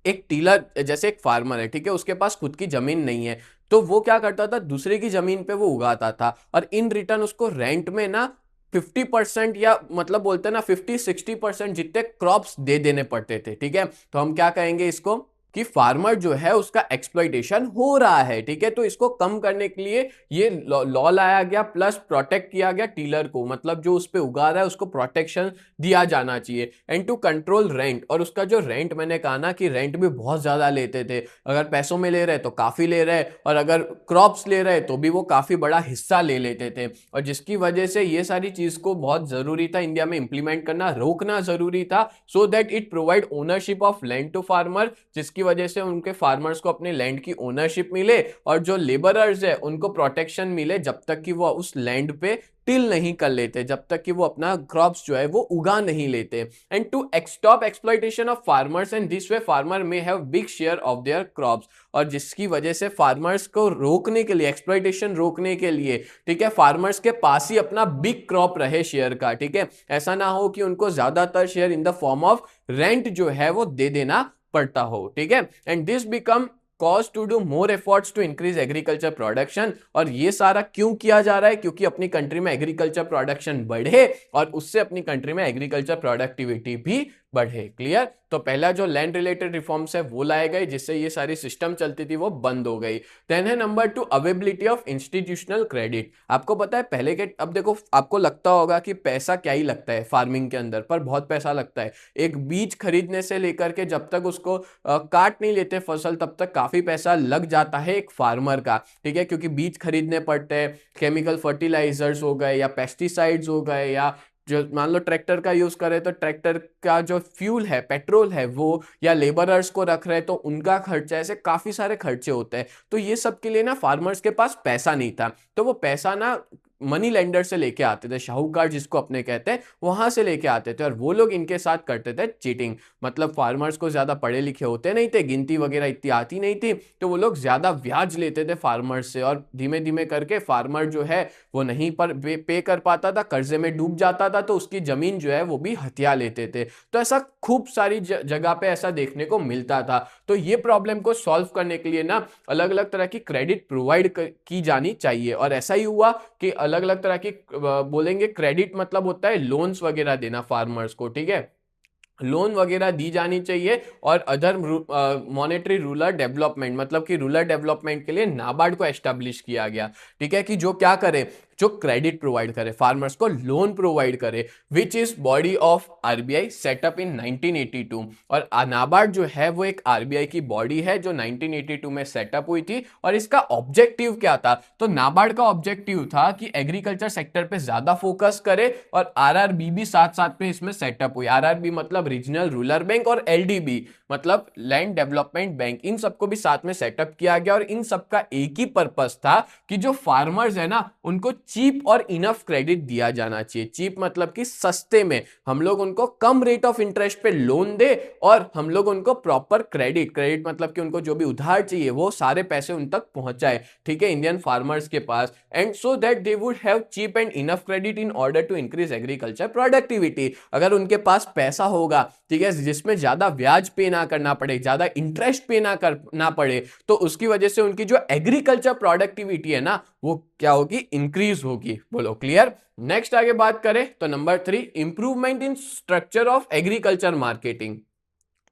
एक टीलर जैसे एक फार्मर है, ठीक है, उसके पास खुद की जमीन नहीं है, तो वो क्या करता था, दूसरे की जमीन पे वो उगाता था और इन रिटर्न उसको रेंट में ना 50% या मतलब बोलते हैं ना 50-60% जितने क्रॉप्स दे देने पड़ते थे। ठीक है, तो हम क्या कहेंगे इसको कि फार्मर जो है उसका एक्सप्लॉइटेशन हो रहा है। ठीक है, तो इसको कम करने के लिए ये लॉ लाया गया, प्लस प्रोटेक्ट किया गया टीलर को, मतलब जो उस पे उगा रहा है उसको प्रोटेक्शन दिया जाना चाहिए। एंड टू कंट्रोल रेंट, और उसका जो रेंट, मैंने कहा ना कि रेंट भी बहुत ज्यादा लेते थे, अगर पैसों में ले रहे तो काफी ले रहे, और अगर क्रॉप्स ले रहे तो भी वो काफी बड़ा हिस्सा ले लेते थे। और जिसकी वजह से ये सारी चीज को बहुत जरूरी था इंडिया में इंप्लीमेंट करना, रोकना जरूरी था, so that it provide ownership of land to farmer, जिसकी वजह से उनके फार्मर्स को अपने लैंड की ओनरशिप मिले और जो लेबरर्स है उनको प्रोटेक्शन मिले जब तक कि वो उस लैंड पे टिल नहीं कर लेते, जब तक कि वो अपना क्रॉप्स जो है वो उगा नहीं लेते। And to stop exploitation of farmers, and this way farmer may have big share of their crops, और जिसकी वजह से फार्मर्स को रोकने के लिए, एक्सप्लॉइटेशन रोकने के लिए, ठीक है, फार्मर्स के पास ही अपना बिग क्रॉप रहे शेयर का। ठीक है, ऐसा ना हो कि उनको ज्यादातर share in the form of rent जो है वो दे देना पड़ता हो। ठीक है, and this become cause to do more efforts to increase agriculture production, और ये सारा क्यों किया जा रहा है, क्योंकि अपनी कंट्री में एग्रीकल्चर प्रोडक्शन बढ़े और उससे अपनी कंट्री में एग्रीकल्चर प्रोडक्टिविटी भी बढ़े। क्लियर? तो पहला जो लैंड रिलेटेड रिफॉर्म्स है वो लाए गए, जिससे ये सारी सिस्टम चलती थी वो बंद हो गई। देन है number 2, availability of institutional credit. आपको पता है पहले के, अब देखो आपको लगता होगा कि पैसा क्या ही लगता है फार्मिंग के अंदर, पर बहुत पैसा लगता है। एक बीज खरीदने से लेकर के जब तक उसको काट नहीं लेते फसल, तब तक काफी पैसा लग जाता है एक फार्मर का। ठीक है, क्योंकि बीज खरीदने पड़ते हैं, केमिकल फर्टिलाइजर्स हो गए या पेस्टिसाइड्स हो गए, या जो मान लो ट्रैक्टर का यूज करे तो ट्रैक्टर का जो फ्यूल है, पेट्रोल है वो, या लेबरर्स को रख रहे तो उनका खर्चा, ऐसे काफी सारे खर्चे होते हैं। तो ये सब के लिए ना फार्मर्स के पास पैसा नहीं था, तो वो पैसा ना मनी लेंडर से लेके आते थे, शाहूकार जिसको अपने कहते हैं, वहां से लेके आते थे, और वो लोग इनके साथ करते थे चीटिंग। मतलब फार्मर्स को ज्यादा पढ़े लिखे होते नहीं थे, गिनती वगैरह इतनी आती नहीं थी, तो वो लोग ज्यादा ब्याज लेते थे फार्मर्स से, और धीमे धीमे करके फार्मर जो है वो नहीं पर पे कर पाता था, कर्जे में डूब जाता था, तो उसकी जमीन जो है वो भी हथिया लेते थे। तो ऐसा खूब सारी जगह पे ऐसा देखने को मिलता था। तो ये प्रॉब्लम को सॉल्व करने के लिए ना अलग अलग तरह की क्रेडिट प्रोवाइड की जानी चाहिए, और ऐसा ही हुआ कि अलग अलग तरह की बोलेंगे क्रेडिट मतलब होता है लोन्स वगैरह देना फार्मर्स को। ठीक है, लोन वगैरह दी जानी चाहिए, और अदर मॉनेटरी रूरल डेवलपमेंट, मतलब कि रूरल डेवलपमेंट के लिए नाबार्ड को एस्टेब्लिश किया गया। ठीक है, कि जो क्या करे, जो क्रेडिट प्रोवाइड करे, फार्मर्स को लोन प्रोवाइड करे, which is body of RBI set up in 1982। और नाबार्ड जो है वो एक आरबीआई की बॉडी है जो 1982 में सेटअप हुई थी। और इसका ऑब्जेक्टिव क्या था, तो नाबार्ड का ऑब्जेक्टिव था कि एग्रीकल्चर सेक्टर पे ज्यादा फोकस करे, और आरआरबी भी साथ साथ में इसमें सेटअप हुई। आरआरबी मतलब रीजनल रूरल बैंक, और एलडीबी मतलब लैंड डेवलपमेंट बैंक, इन सबको भी साथ में सेटअप किया गया। और इन सबका एक ही पर्पस था कि जो फार्मर्स है ना उनको चीप और इनफ क्रेडिट दिया जाना चाहिए। चीप मतलब कि सस्ते में, हम लोग उनको कम रेट ऑफ इंटरेस्ट पे लोन दे, और हम लोग उनको प्रॉपर क्रेडिट, क्रेडिट मतलब कि उनको जो भी उधार चाहिए वो सारे पैसे उन तक पहुंचाए, ठीक है, इंडियन फार्मर्स के पास। And so that they would have cheap and enough credit in order to increase agriculture productivity. अगर उनके पास पैसा होगा, ठीक है, जिसमें ज्यादा ब्याज पे ना करना पड़े, ज्यादा इंटरेस्ट पे ना करना पड़े, तो उसकी वजह से उनकी जो एग्रीकल्चर प्रोडक्टिविटी है ना वो क्या होगी, इंक्रीज होगी। बोलो क्लियर? नेक्स्ट आगे बात करें तो number 3, improvement in structure of agriculture marketing.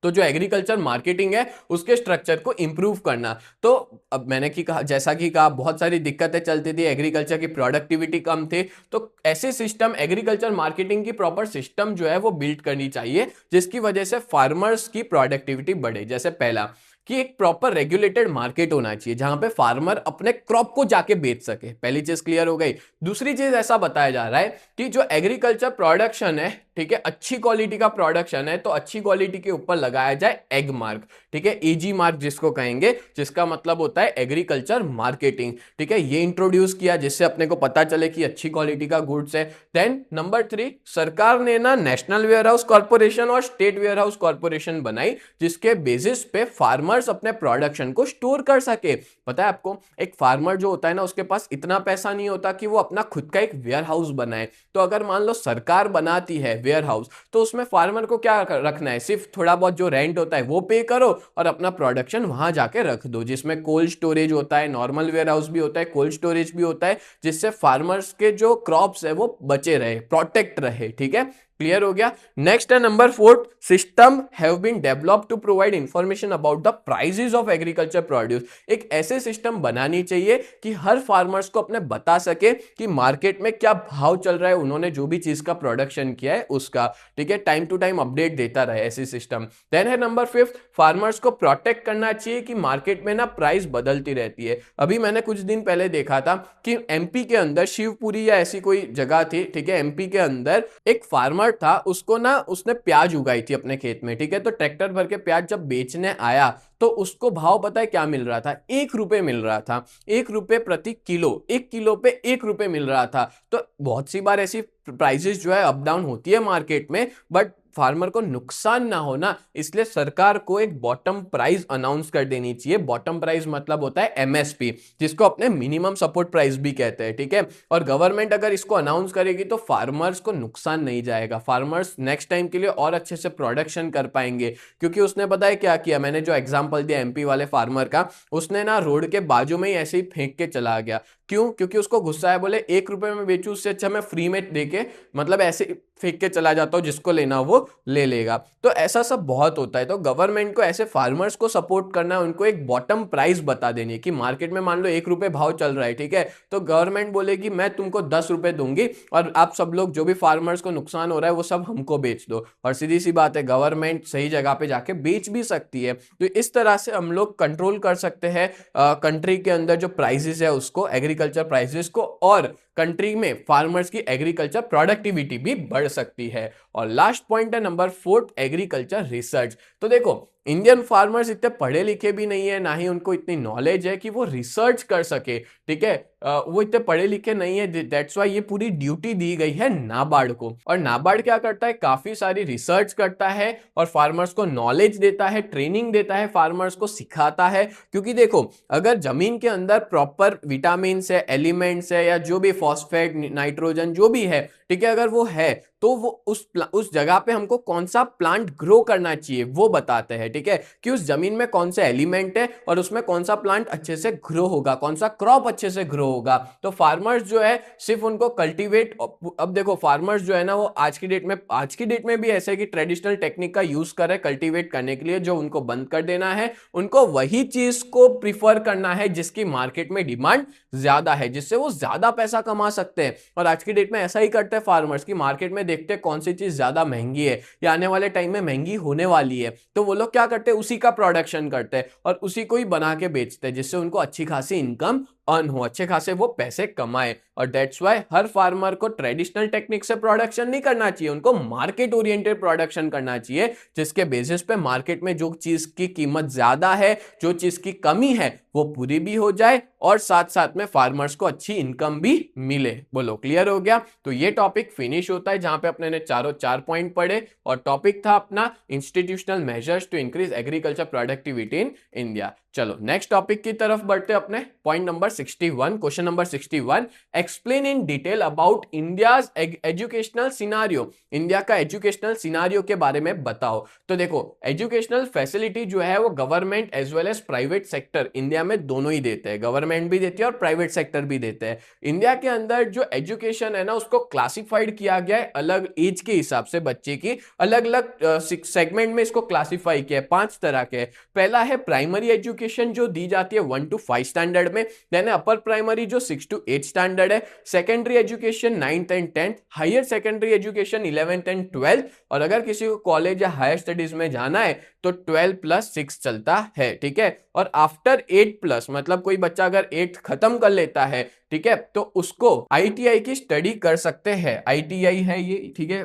तो जो एग्रीकल्चर मार्केटिंग है उसके स्ट्रक्चर को इंप्रूव करना। तो अब मैंने की कहा, जैसा कि कहा, बहुत सारी दिक्कतें चलती थी, एग्रीकल्चर की प्रोडक्टिविटी कम थी, तो ऐसे सिस्टम, एग्रीकल्चर मार्केटिंग की प्रॉपर सिस्टम जो है वो बिल्ड करनी चाहिए, जिसकी वजह से फार्मर्स की प्रोडक्टिविटी बढ़े। जैसे पहला कि एक प्रॉपर रेगुलेटेड मार्केट होना चाहिए जहां पे फार्मर अपने क्रॉप को जाके बेच सके। पहली चीज क्लियर हो गई। दूसरी चीज ऐसा बताया जा रहा है कि जो एग्रीकल्चर प्रोडक्शन है, ठीक है, अच्छी क्वालिटी का प्रोडक्शन है, तो अच्छी क्वालिटी के ऊपर लगाया जाए एग मार्क, ठीक है, एजी मार्क जिसको कहेंगे, जिसका मतलब होता है एग्रीकल्चर मार्केटिंग। ठीक है, ये इंट्रोड्यूस किया जिससे अपने को पता चले कि अच्छी क्वालिटी का गुड्स है। देन नंबर 3, सरकार ने ना नेशनल वेयर हाउस कॉर्पोरेशन और स्टेट वेयर हाउस कॉर्पोरेशन बनाई, जिसके बेसिस पे फार्मर्स अपने प्रोडक्शन को स्टोर कर सके। पता है आपको, एक फार्मर जो होता है ना उसके पास इतना पैसा नहीं होता कि वो अपना खुद का एक वेयर हाउस बनाए। तो अगर मान लो सरकार बनाती है वेयर हाउस, तो उसमें फार्मर को क्या रखना है, सिर्फ थोड़ा बहुत जो रेंट होता है वो पे करो और अपना प्रोडक्शन वहां जाके रख दो, जिसमें कोल्ड स्टोरेज होता है, नॉर्मल वेयर हाउस भी होता है, कोल्ड स्टोरेज भी होता है, जिससे फार्मर्स के जो क्रॉप्स है वो बचे रहे, प्रोटेक्ट रहे। ठीक है, क्लियर हो गया। नेक्स्ट है number 4, system have been developed to provide information about the prices of agriculture produce. एक ऐसे सिस्टम बनानी चाहिए कि हर फार्मर्स को अपने बता सके कि मार्केट में क्या भाव चल रहा है, उन्होंने जो भी चीज का प्रोडक्शन किया है उसका। ठीक है, टाइम टू टाइम अपडेट देता रहे, ऐसी सिस्टम। देन है नंबर 5, फार्मर्स को प्रोटेक्ट करना चाहिए कि मार्केट में ना प्राइस बदलती रहती है। अभी मैंने कुछ दिन पहले देखा था कि एमपी के अंदर शिवपुरी या ऐसी कोई जगह थी, ठीक है, एमपी के अंदर एक फार्मर था, उसको ना उसने प्याज उगाई थी अपने खेत में। ठीक है, तो ट्रैक्टर भर के प्याज जब बेचने आया तो उसको भाव पता है क्या मिल रहा था, 1 रुपए मिल रहा था, 1 रुपए प्रति किलो, 1 किलो पे 1 रुपए मिल रहा था। तो बहुत सी बार ऐसी प्राइसेस जो है अप डाउन होती है मार्केट में, बट फार्मर को नुकसान ना हो ना, इसलिए सरकार को एक बॉटम प्राइस अनाउंस कर देनी चाहिए। बॉटम प्राइस मतलब होता है एमएसपी, जिसको अपने मिनिमम सपोर्ट प्राइस भी कहते हैं। ठीक है, और गवर्नमेंट अगर इसको अनाउंस करेगी तो फार्मर्स को नुकसान नहीं जाएगा, फार्मर्स नेक्स्ट टाइम के लिए और अच्छे से प्रोडक्शन कर पाएंगे। क्योंकि उसने पता है क्या किया, मैंने जो एग्जांपल दिया एमपी वाले फार्मर का, उसने ना रोड के बाजू में ही ऐसे ही फेंक के चला गया। क्यों? क्योंकि उसको गुस्सा है, बोले 1 रुपए में बेचू, उससे अच्छा मैं फ्री में देके मतलब ऐसे फेंक के चला जाता हूं, जिसको लेना वो ले लेगा। तो ऐसा सब बहुत होता है। तो गवर्नमेंट को ऐसे फार्मर्स को सपोर्ट करना है, उनको एक बॉटम प्राइस बता देनी है कि मार्केट में मान लो 1 रुपए भाव चल रहा है, ठीक है, तो गवर्नमेंट बोलेगी मैं तुमको 10 रुपए दूंगी और आप सब लोग जो भी फार्मर्स को नुकसान हो रहा है वो सब हमको बेच दो। और सीधी सी बात है, गवर्नमेंट सही जगह पे जाके बेच भी सकती है। तो इस तरह से हम लोग कंट्रोल कर सकते हैं कंट्री के अंदर जो प्राइसेस है उसको, एग्रीकल्चर प्राइसेस को, और कंट्री में फार्मर्स की एग्रीकल्चर प्रोडक्टिविटी भी बढ़ सकती है। और लास्ट पॉइंट है नंबर 4, एग्रीकल्चर रिसर्च। तो देखो, इंडियन फार्मर्स इतने पढ़े लिखे भी नहीं है, ना ही उनको इतनी नॉलेज है कि वो रिसर्च कर सके। ठीक है, वो इतने पढ़े लिखे नहीं है, दैट्स व्हाई ये पूरी ड्यूटी दी गई है नाबार्ड को। और नाबार्ड क्या करता है, काफी सारी रिसर्च करता है और फार्मर्स को नॉलेज देता है, ट्रेनिंग देता है, फार्मर्स को सिखाता है। क्योंकि देखो, अगर जमीन के अंदर प्रॉपर विटामिन है, एलिमेंट्स है, या जो भी फॉस्फेट, नाइट्रोजन जो भी है, ठीक है, अगर वो है तो वो उस जगह पे हमको कौन सा प्लांट ग्रो करना चाहिए वो बताते हैं। ठीक है, कि उस जमीन में कौन सा एलिमेंट है और उसमें कौन सा प्लांट अच्छे से ग्रो होगा, कौन सा क्रॉप अच्छे से ग्रो होगा। तो फार्मर्स जो है सिर्फ उनको कल्टीवेट, अब देखो फार्मर्स जो है ना वो आज की डेट में भी ऐसे कि ट्रेडिशनल टेक्निक का यूज कर रहे कल्टीवेट करने के लिए, जो उनको बंद कर देना है। उनको वही चीज को प्रिफर करना है जिसकी मार्केट में डिमांड ज्यादा है, जिससे वो ज्यादा पैसा कमा सकते हैं। और आज की डेट में ऐसा ही करते हैं फार्मर्स की मार्केट में देखते हैं कौन सी चीज ज्यादा महंगी है या आने वाले टाइम में महंगी होने वाली है, तो वो लोग क्या करते हैं, उसी का प्रोडक्शन करते हैं और उसी को ही बना के बेचते हैं, जिससे उनको अच्छी खासी इनकम अर्न हो, अच्छे खासे वो पैसे कमाए। और दैट्स व्हाई हर फार्मर को ट्रेडिशनल टेक्निक से प्रोडक्शन नहीं करना चाहिए, उनको मार्केट ओरिएंटेड प्रोडक्शन करना चाहिए, जिसके बेसिस पे मार्केट में जो चीज की कीमत ज्यादा है, जो चीज की कमी है, वो पूरी भी हो जाए और साथ साथ में फार्मर्स को अच्छी इनकम भी मिले। बोलो क्लियर हो गया? तो ये टॉपिक फिनिश होता है जहां पे अपने ने चारों 4 पॉइंट पढ़े और टॉपिक था अपना institutional measures to increase agriculture productivity in India. चलो नेक्स्ट टॉपिक की तरफ बढ़ते अपने point number 61, question number 61, explain in detail about India's educational scenario. India का एजुकेशनल सिनारियो के बारे में बताओ। तो देखो, एजुकेशनल फैसिलिटी जो है वो government as well as private sector India में दोनों ही देते हैं, गवर्नमेंट भी देती है और प्राइवेट सेक्टर भी देते हैं। इंडिया के अंदर जो एजुकेशन है ना उसको क्लासिफाइड किया गया है अलग एज के हिसाब से, बच्चे की अलग अलग सेगमेंट में इसको क्लासिफाई किया है 5 तरह के। पहला है प्राइमरी एजुकेशन जो दी जाती है 1 to 5 स्टैंडर्ड में, देन अपर प्राइमरी जो 6 to 8 स्टैंडर्ड है, secondary education 9th and 10th, higher secondary education 11th and 12th, और अगर किसी को कॉलेज या हायर स्टडीज में जाना है तो 12+6 चलता है। ठीक है, और आफ्टर 8+ मतलब कोई बच्चा अगर 8 खत्म कर लेता है, ठीक है, तो उसको आईटीआई की स्टडी कर सकते हैं। आईटीआई है ये, ठीक है,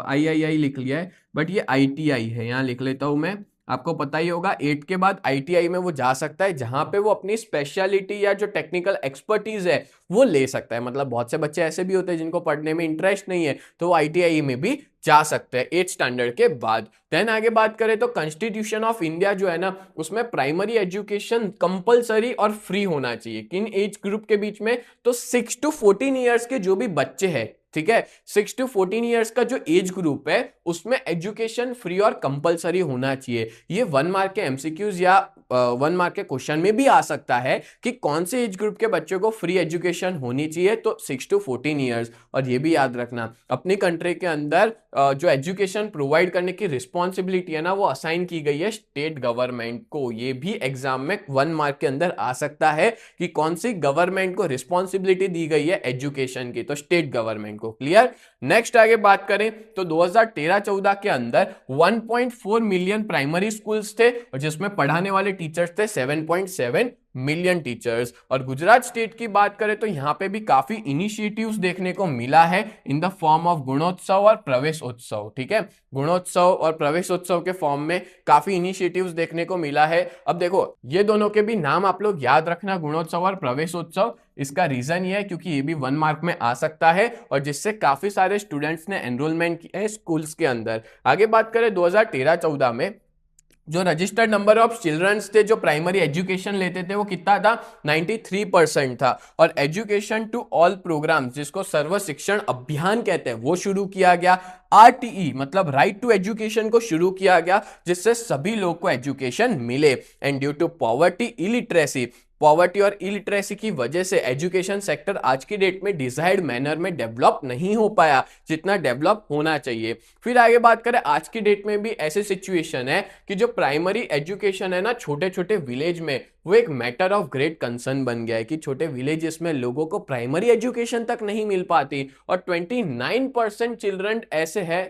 आईआईआई लिख लिया है बट ये आईटीआई है, यहां लिख लेता हूं मैं, आपको पता ही होगा 8 के बाद आईटीआई में वो जा सकता है जहां पे वो अपनी स्पेशलिटी या जो टेक्निकल एक्सपर्टीज है वो ले सकता है। मतलब बहुत से बच्चे ऐसे भी होते हैं जिनको पढ़ने में इंटरेस्ट नहीं है, तो वो आईटीआई में भी जा सकते हैं 8 स्टैंडर्ड के बाद। देन आगे बात करें तो कॉन्स्टिट्यूशन ऑफ इंडिया जो है ना उसमें प्राइमरी एजुकेशन कंपलसरी और फ्री होना चाहिए। किन एज ग्रुप के बीच में? तो 6 to 14 ईयर्स के जो भी बच्चे हैं, ठीक है। 6 to 14 ईयर्स का जो एज ग्रुप है उसमें एजुकेशन फ्री और कंपलसरी होना चाहिए। ये 1 मार्क के एमसीक्यूज या 1 मार्क के क्वेश्चन में भी आ सकता है कि कौन से एज ग्रुप के बच्चों को फ्री एजुकेशन होनी चाहिए, तो 6 to 14 ईयर्स। और ये भी याद रखना अपनी कंट्री के अंदर जो एजुकेशन प्रोवाइड करने की रिस्पॉन्सिबिलिटी है ना वो असाइन की गई है स्टेट गवर्नमेंट को। ये भी एग्जाम में 1 मार्क के अंदर आ सकता है कि कौन सी गवर्नमेंट को रिस्पॉन्सिबिलिटी दी गई है एजुकेशन की, तो स्टेट गवर्नमेंट को। क्लियर। नेक्स्ट आगे बात करें तो 2013-14 के अंदर 1.4 मिलियन प्राइमरी स्कूल्स थे और जिसमें पढ़ाने वाले टीचर्स थे 7.7 मिलियन टीचर्स। और गुजरात स्टेट की बात करें तो यहां पे भी काफी इनिशिएटिव्स देखने को मिला है इन द फॉर्म ऑफ गुणोत्सव और प्रवेश उत्सव। ठीक है, गुणोत्सव और प्रवेश उत्सव के फॉर्म में काफी इनिशिएटिव्स देखने को मिला है। अब देखो ये दोनों के भी नाम आप लोग याद रखना, गुणोत्सव और प्रवेश उत्सव। इसका रीजन ये है क्योंकि ये भी 1 मार्क में आ सकता है और जिससे काफी सारे स्टूडेंट्स ने एनरोलमेंट किया है स्कूल्स के अंदर। आगे बात करें 2013-14 में जो रजिस्टर्ड नंबर ऑफ चिल्ड्रंस थे जो प्राइमरी एजुकेशन लेते थे वो कितना था, 93% था। और एजुकेशन टू ऑल प्रोग्राम जिसको सर्व शिक्षण अभियान कहते हैं वो शुरू किया गया। आरटीई मतलब राइट टू एजुकेशन को शुरू किया गया जिससे सभी लोग को एजुकेशन मिले। And due to poverty illiteracy, poverty और इलिटरेसी की वजह से एजुकेशन सेक्टर आज की डेट में डिजायर्ड मैनर में डेवलप नहीं हो पाया जितना डेवलप होना चाहिए। फिर आगे बात करें आज की डेट में भी ऐसी सिचुएशन है कि जो प्राइमरी एजुकेशन है ना छोटे छोटे विलेज में वो एक मैटर ऑफ ग्रेट कंसर्न बन गया है कि छोटे विलेजेस में लोगों को प्राइमरी एजुकेशन तक नहीं मिल पाती और 29% चिल्ड्रन ऐसे हैं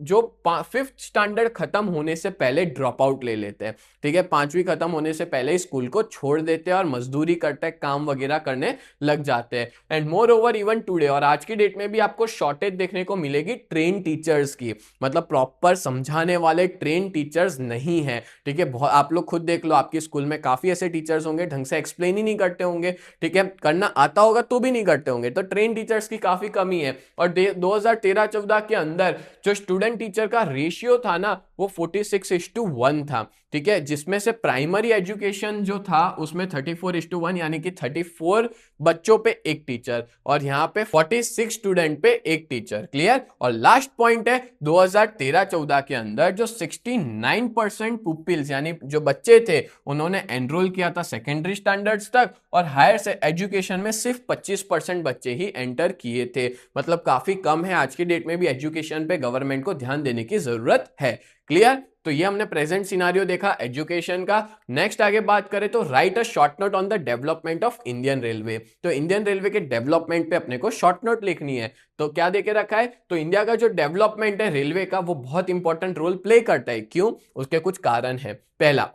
जो 5th स्टैंडर्ड खत्म होने से पहले ड्रॉप आउट ले लेते हैं। ठीक है, 5वीं खत्म होने से पहले ही स्कूल को छोड़ देते हैं और मजदूरी करते हैं, काम वगैरह करने लग जाते हैं। And more over even today और आज की डेट में भी आपको शॉर्टेज देखने को मिलेगी ट्रेन टीचर्स की, मतलब प्रॉपर समझाने वाले ट्रेन टीचर्स नहीं है। ठीक है, बहुत आप लोग खुद देख लो आपके स्कूल में काफी ऐसे टीचर्स होंगे ढंग से एक्सप्लेन ही नहीं करते होंगे। ठीक है, करना आता होगा तो भी नहीं करते होंगे, तो ट्रेन टीचर्स की काफी कमी है। और 2013-14 के अंदर जो स्टूडेंट टीचर का रेशियो था ना वो 46:1 था। ठीक है, जिसमें से प्राइमरी एजुकेशन जो था उसमें 34:1 यानी कि 34 बच्चों पे एक टीचर और यहाँ पे 46 स्टूडेंट पे एक टीचर। क्लियर। और लास्ट पॉइंट है 2013-14 के अंदर जो 69% पुपिल्स यानी जो बच्चे थे उन्होंने एनरोल किया था सेकेंडरी स्टैंडर्ड्स तक और हायर से एजुकेशन में सिर्फ 25% बच्चे ही एंटर किए थे, मतलब काफी कम है। आज की डेट में भी एजुकेशन पे गवर्नमेंट को ध्यान देने की जरूरत है। क्लियर। तो ये हमने प्रेजेंट सिनारियो देखा एजुकेशन का। नेक्स्ट आगे बात करें तो right a short note on the development of Indian railway. तो इंडियन रेलवे के डेवलपमेंट पे अपने को शॉर्ट नोट लिखनी है। तो क्या देके रखा है, तो इंडिया का जो डेवलपमेंट है रेलवे का वो बहुत इंपॉर्टेंट रोल प्ले करता है। क्यों, उसके कुछ कारण है। पहला,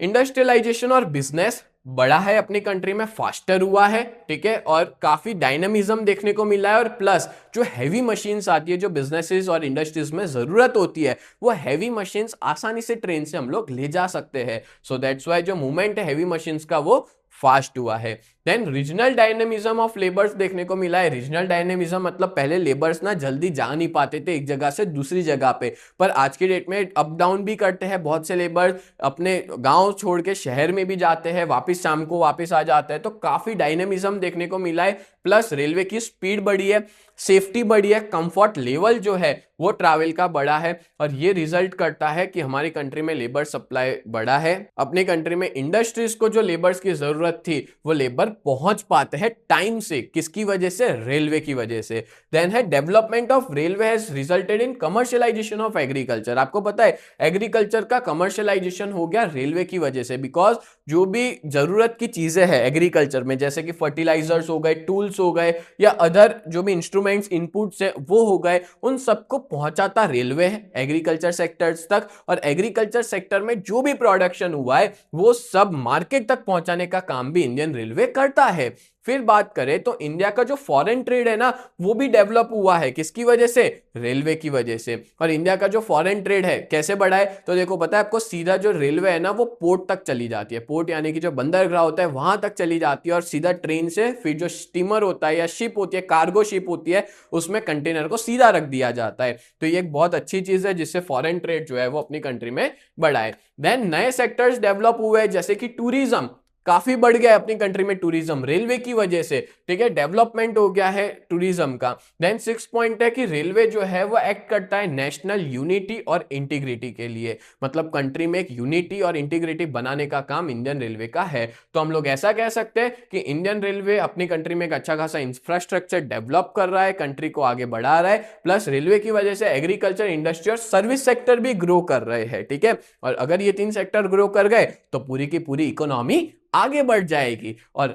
इंडस्ट्रियलाइजेशन और बिजनेस बड़ा है अपनी कंट्री में, फास्टर हुआ है। ठीक है, और काफी डायनामिज्म देखने को मिला है। और प्लस जो हैवी मशीन्स आती है जो बिजनेसेस और इंडस्ट्रीज में जरूरत होती है वो हैवी मशीन्स आसानी से ट्रेन से हम लोग ले जा सकते हैं। सो दैट्स वाई जो मूवमेंट है हैवी मशीन्स का वो फास्ट हुआ है। Then regional dynamism of labours देखने को मिला है। रीजनल डायनेमिज्म मतलब पहले लेबर्स ना जल्दी जा नहीं पाते थे एक जगह से दूसरी जगह पे, पर आज की डेट में अप डाउन भी करते हैं। बहुत से लेबर अपने गांव छोड़ के शहर में भी जाते हैं, वापस शाम को वापस आ जाते हैं। तो काफी डायनेमिज्म देखने को मिला है। प्लस रेलवे की स्पीड बढ़ी है, सेफ्टी बढ़ी है, कंफर्ट लेवल जो है वो ट्रैवल का बढ़ा है और ये रिजल्ट करता है कि हमारी कंट्री में लेबर सप्लाई बढ़ा है। अपनी कंट्री में इंडस्ट्रीज को जो लेबर्स की जरूरत थी वो लेबर पहुंच पाते हैं टाइम से। किसकी वजह से, रेलवे की वजह से। देन है development of railway has resulted in commercialisation of agriculture. आपको पता है एग्रीकल्चर का कमर्शियलाइजेशन हो गया रेलवे की वजह से, बिकॉज जो भी जरूरत की चीजें हैं एग्रीकल्चर में जैसे कि फर्टिलाइजर्स हो गए, टूल्स हो गए या अदर जो भी इंस्ट्रूमेंट्स इनपुट्स है वो हो गए, उन सबको पहुंचाता रेलवे है एग्रीकल्चर सेक्टर्स तक। और एग्रीकल्चर सेक्टर में जो भी प्रोडक्शन हुआ है वो सब मार्केट तक पहुंचाने का काम भी इंडियन रेलवे करता है। फिर बात करें तो इंडिया का जो फॉरेन ट्रेड है ना वो भी डेवलप हुआ है। किसकी वजह से, रेलवे की वजह से। और इंडिया का जो फॉरेन ट्रेड है कैसे बढ़ा है, तो देखो पता है आपको सीधा जो रेलवे है ना वो पोर्ट तक चली जाती है। पोर्ट यानी कि जो बंदरगाह होता है वहां तक चली जाती है और सीधा ट्रेन से फिर जो स्टीमर होता है या शिप होती है, कार्गो शिप होती है, उसमें कंटेनर को सीधा रख दिया जाता है। तो ये एक बहुत अच्छी चीज है जिससे फॉरेन ट्रेड जो है वो अपनी कंट्री में बढ़ा है। देन नए सेक्टर्स डेवलप हुए जैसे कि टूरिज्म। काफी बढ़ गया है अपनी कंट्री में टूरिज्म रेलवे की वजह से, ठीक है, डेवलपमेंट हो गया है टूरिज्म का। देन 6 पॉइंट है कि रेलवे जो है वो एक्ट करता है नेशनल यूनिटी और इंटीग्रिटी के लिए, मतलब कंट्री में एक यूनिटी और इंटीग्रिटी बनाने का काम इंडियन रेलवे का है। तो हम लोग ऐसा कह सकते हैं कि इंडियन रेलवे अपनी कंट्री में एक अच्छा खासा इंफ्रास्ट्रक्चर डेवलप कर रहा है, कंट्री को आगे बढ़ा रहा है, प्लस रेलवे की वजह से एग्रीकल्चर, इंडस्ट्री और सर्विस सेक्टर भी ग्रो कर रहे हैं, ठीक है। और अगर ये 3 सेक्टर ग्रो कर गए तो पूरी की पूरी इकोनॉमी आगे बढ़ जाएगी। और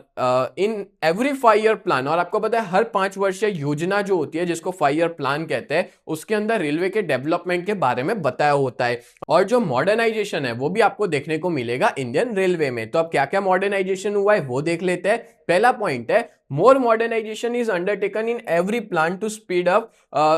इन एवरी 5 ईयर प्लान, और आपको पता है हर 5 वर्षीय योजना जो होती है जिसको 5 ईयर प्लान कहते हैं, उसके अंदर रेलवे के डेवलपमेंट के बारे में बताया होता है। और जो मॉडर्नाइजेशन है वो भी आपको देखने को मिलेगा इंडियन रेलवे में। तो अब क्या क्या मॉडर्नाइजेशन हुआ है वो देख लेते हैं। पहला पॉइंट है more modernisation is undertaken in every plan to speed up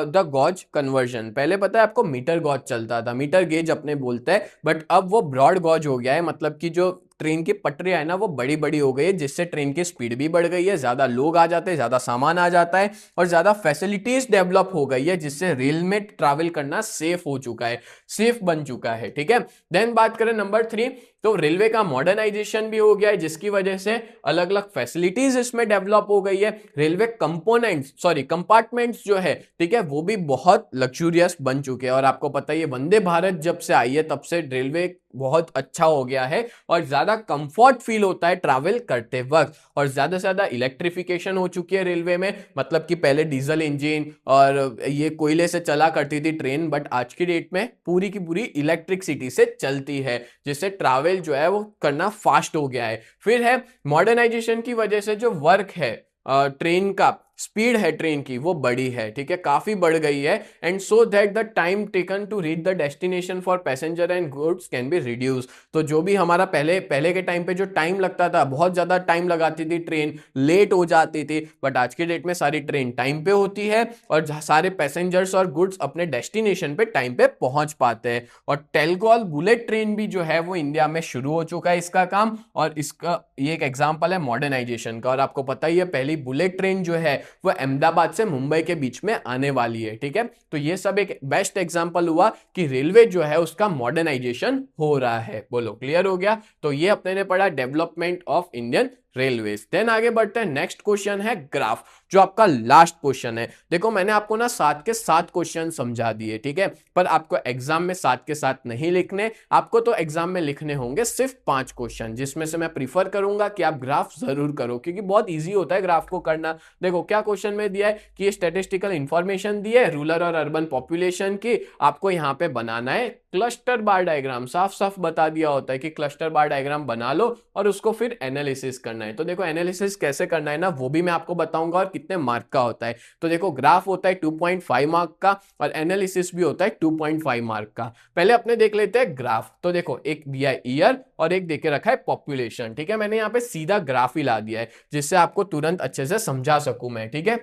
the gauge conversion. पहले पता है आपको मीटर गॉज चलता था, मीटर गेज अपने बोलते हैं, बट अब वो ब्रॉड गॉज हो गया है, मतलब कि जो ट्रेन की पटरियां है ना वो बड़ी बड़ी हो गई है, जिससे ट्रेन की स्पीड भी बढ़ गई है, ज्यादा लोग आ जाते हैं, ज्यादा सामान आ जाता है और ज्यादा फैसिलिटीज डेवलप हो गई है, जिससे रेल में ट्रैवल करना सेफ हो चुका है, सेफ बन चुका है, ठीक है। देन बात करें नंबर 3, तो रेलवे का मॉडर्नाइजेशन भी हो गया है, जिसकी वजह से अलग अलग फैसिलिटीज इसमें डेवलप हो गई है। रेलवे कंपार्टमेंट्स जो है, ठीक है, वो भी बहुत लग्जूरियस बन चुके हैं। और आपको पता है ये वंदे भारत जब से आई है तब से रेलवे बहुत अच्छा हो गया है और ज्यादा कंफर्ट फील होता है ट्रैवल करते वक्त। और ज्यादा से ज्यादा इलेक्ट्रिफिकेशन हो चुकी है रेलवे में, मतलब कि पहले डीजल इंजन और ये कोयले से चला करती थी ट्रेन, बट आज की डेट में पूरी की पूरी इलेक्ट्रिसिटी से चलती है, जिससे ट्रैवल जो है वो करना फास्ट हो गया है। फिर है मॉडर्नाइजेशन की वजह से जो वर्क है ट्रेन का, स्पीड है ट्रेन की वो बड़ी है, ठीक है, काफी बढ़ गई है। And so that the time taken to reach the destination for passenger and goods can be reduce. तो जो भी हमारा पहले के टाइम पे जो टाइम लगता था, बहुत ज्यादा टाइम लगाती थी ट्रेन, लेट हो जाती थी, बट आज की डेट में सारी ट्रेन टाइम पे होती है और सारे पैसेंजर्स और गुड्स अपने डेस्टिनेशन पे टाइम पे पहुंच पाते हैं। और टेलगोल बुलेट ट्रेन भी जो है वो इंडिया में शुरू हो चुका है इसका काम, और इसका ये एक एग्जाम्पल है मॉडर्नाइजेशन का। और आपको पता ही है पहली बुलेट ट्रेन जो है वो अहमदाबाद से मुंबई के बीच में आने वाली है, ठीक है। तो ये सब एक बेस्ट एग्जांपल हुआ कि रेलवे जो है उसका मॉडर्नाइजेशन हो रहा है। बोलो क्लियर हो गया? तो ये अपने ने पढ़ा डेवलपमेंट ऑफ इंडियन रेलवेज। देन आगे बढ़ते हैं, नेक्स्ट क्वेश्चन है ग्राफ, जो आपका लास्ट क्वेश्चन है। देखो मैंने आपको ना 7 के 7 क्वेश्चन समझा दिए, ठीक है, पर आपको एग्जाम में 7 के 7 नहीं लिखने, आपको तो एग्जाम में लिखने होंगे सिर्फ 5 क्वेश्चन, जिसमें से मैं प्रीफर करूंगा कि आप ग्राफ जरूर करो, क्योंकि बहुत ईजी होता है ग्राफ को करना। देखो क्या क्वेश्चन में दिया है कि ये स्टैटिस्टिकल इंफॉर्मेशन दी है रूरल और अर्बन पॉपुलेशन की, आपको यहाँ पे बनाना है क्लस्टर बार डायग्राम। साफ साफ बता दिया होता है कि क्लस्टर बार डायग्राम बना लो और उसको फिर एनालिसिस करना है। तो देखो एनालिसिस कैसे करना है ना वो भी मैं आपको बताऊंगा, और कितने मार्क का होता है। तो देखो ग्राफ होता है 2.5 मार्क का और एनालिसिस भी होता है 2.5 मार्क का। पहले अपने देख लेते हैं ग्राफ। तो देखो एक दिया है ईयर और एक देके रखा है पॉपुलेशन, ठीक है। मैंने यहाँ पे सीधा ग्राफ ही ला दिया है जिससे आपको तुरंत अच्छे से समझा सकूं मैं, ठीक है।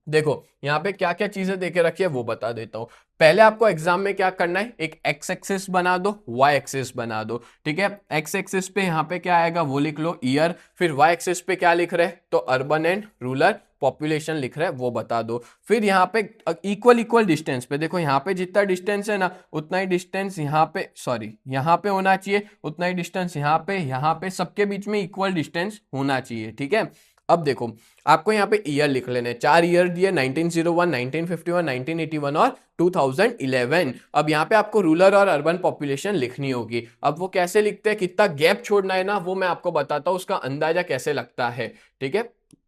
देखो यहाँ पे क्या क्या चीजें देके रखी है वो बता देता हूं। पहले आपको एग्जाम में क्या करना है, एक एक्स एक्सिस बना दो, वाई एक्सिस बना दो, ठीक है। एक्स एक्सिस पे यहाँ पे क्या आएगा वो लिख लो ईयर, फिर वाई एक्सिस पे क्या लिख रहे हैं तो अर्बन एंड रूरल पॉपुलेशन लिख रहे हैं वो बता दो। फिर यहाँ पे इक्वल डिस्टेंस पे देखो, यहाँ पे जितना डिस्टेंस है ना उतना ही डिस्टेंस यहाँ पे, सॉरी यहाँ पे होना चाहिए, उतना ही डिस्टेंस यहाँ पे सबके बीच में इक्वल डिस्टेंस होना चाहिए, ठीक है। अब देखो आपको यहाँ पे ईयर लिख लेने, 4 ईयर दिए 1901, 1951, 1981 और 2011। अब यहाँ पे आपको रूरल और अर्बन पॉपुलेशन लिखनी होगी। अब वो कैसे लिखते हैं, कितना गैप छोड़ना है ना वो मैं आपको बताता हूँ, उसका अंदाजा कैसे लगता है, ठीक है।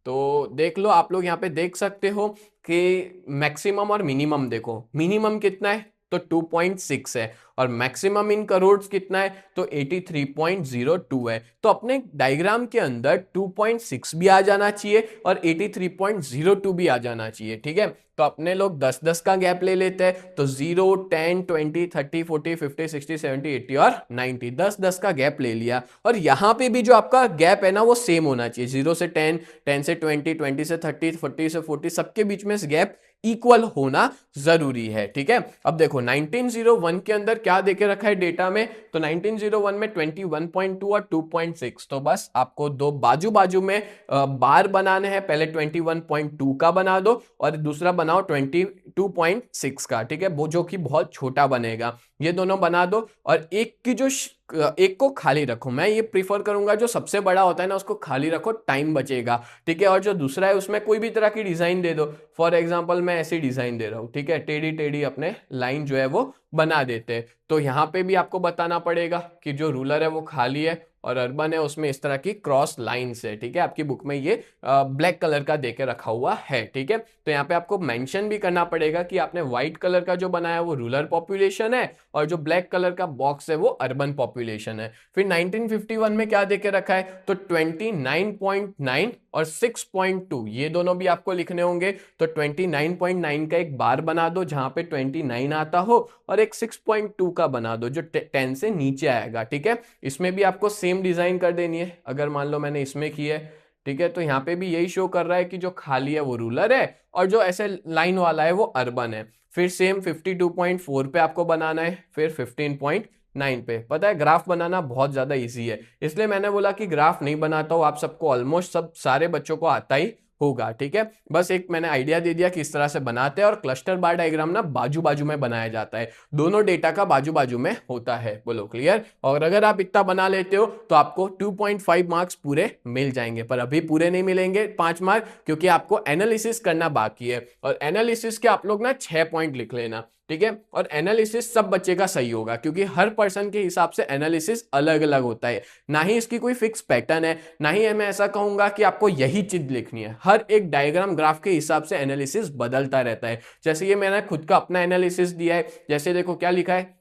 तो देख लो आप लोग यहाँ पे देख सकते हो कि मैक्सिमम और मिनिमम देखो, मिनिमम कितना है तो 2.6 है और मैक्सिमम इन करोड़ कितना है तो 83.02 है। तो अपने डायग्राम के अंदर 2.6 भी आ जाना चाहिए और 83.02 भी आ जाना चाहिए, ठीक है। तो अपने लोग 10-10 का गैप ले लेते हैं, तो 0, 10, 20, 30, 40, 50, 60, 70, 80 और 90, 10-10 का गैप ले लिया। और यहाँ पे भी जो आपका गैप है ना वो सेम होना चाहिए, 0 से 10, 10 से 20, 20 से 30, 40 से 40, सबके बीच में गैप इक्वल होना जरूरी है, ठीक है। अब देखो 1901 के अंदर क्या देके रखा है डेटा में, तो 1901 में 21.2 और 2.6, तो बस आपको दो बाजू बाजू में बार बनाने हैं। पहले 21.2 का बना दो और दूसरा बनाओ 22.6 का, ठीक है, वो जो कि बहुत छोटा बनेगा, ये दोनों बना दो। और एक की जो एक को खाली रखो। मैं ये प्रीफर करूंगा जो सबसे बड़ा होता है ना उसको खाली रखो, टाइम बचेगा, ठीक है। और जो दूसरा है उसमें कोई भी तरह की डिजाइन दे दो। फॉर एग्जांपल मैं ऐसी डिजाइन दे रहा हूँ, ठीक है, टेढ़ी टेढ़ी अपने लाइन जो है वो बना देते हैं। तो यहाँ पे भी आपको बताना पड़ेगा कि जो रूलर है वो खाली है और अर्बन है उसमें इस तरह की क्रॉस लाइंस है, ठीक है। आपकी बुक में ये ब्लैक कलर का देके रखा हुआ है, ठीक है। तो यहाँ पे आपको मेंशन भी करना पड़ेगा कि आपने व्हाइट कलर का जो बनाया वो रूरल पॉपुलेशन है और जो ब्लैक कलर का बॉक्स है वो अर्बन पॉपुलेशन है। फिर 1951 में क्या देके रखा है, तो 29.9 और 6.2 ये दोनों भी आपको लिखने होंगे। तो 29.9 का एक बार बना दो जहां पे 29 आता हो और एक 6.2 का बना दो जो 10 से नीचे आएगा, ठीक है। इसमें भी आपको सेम डिजाइन कर देनी है। अगर मान लो मैंने इसमें की है, ठीक है, तो यहाँ पे भी यही शो कर रहा है कि जो खाली है वो रूरल है और जो ऐसे लाइन वाला है वो अर्बन है। फिर सेम 52.4 पे आपको बनाना है, फिर 15.9 पे। पता है ग्राफ बनाना बहुत ज्यादा इजी है, इसलिए मैंने बोला कि ग्राफ नहीं बनाता हूं, आप सबको ऑलमोस्ट सब सारे बच्चों को आता ही होगा, ठीक है। बस एक मैंने आइडिया दे दिया कि इस तरह से बनाते हैं। और क्लस्टर बार डायग्राम ना बाजू बाजू में बनाया जाता है, दोनों डेटा का बाजू बाजू में होता है। बोलो क्लियर। और अगर आप इतना बना लेते हो तो आपको 2.5 मार्क्स पूरे मिल जाएंगे, पर अभी पूरे नहीं मिलेंगे 5 मार्क, क्योंकि आपको एनालिसिस करना बाकी है। और एनालिसिस के आप लोग ना 6 पॉइंट लिख लेना, ठीक है। और एनालिसिस सब बच्चे का सही होगा क्योंकि हर पर्सन के हिसाब से एनालिसिस अलग अलग होता है, ना ही इसकी कोई फिक्स पैटर्न है, ना ही मैं ऐसा कहूंगा कि आपको यही चीज लिखनी है। हर एक डायग्राम ग्राफ के हिसाब से एनालिसिस बदलता रहता है। जैसे ये मैंने खुद का अपना एनालिसिस दिया है, जैसे देखो क्या लिखा है,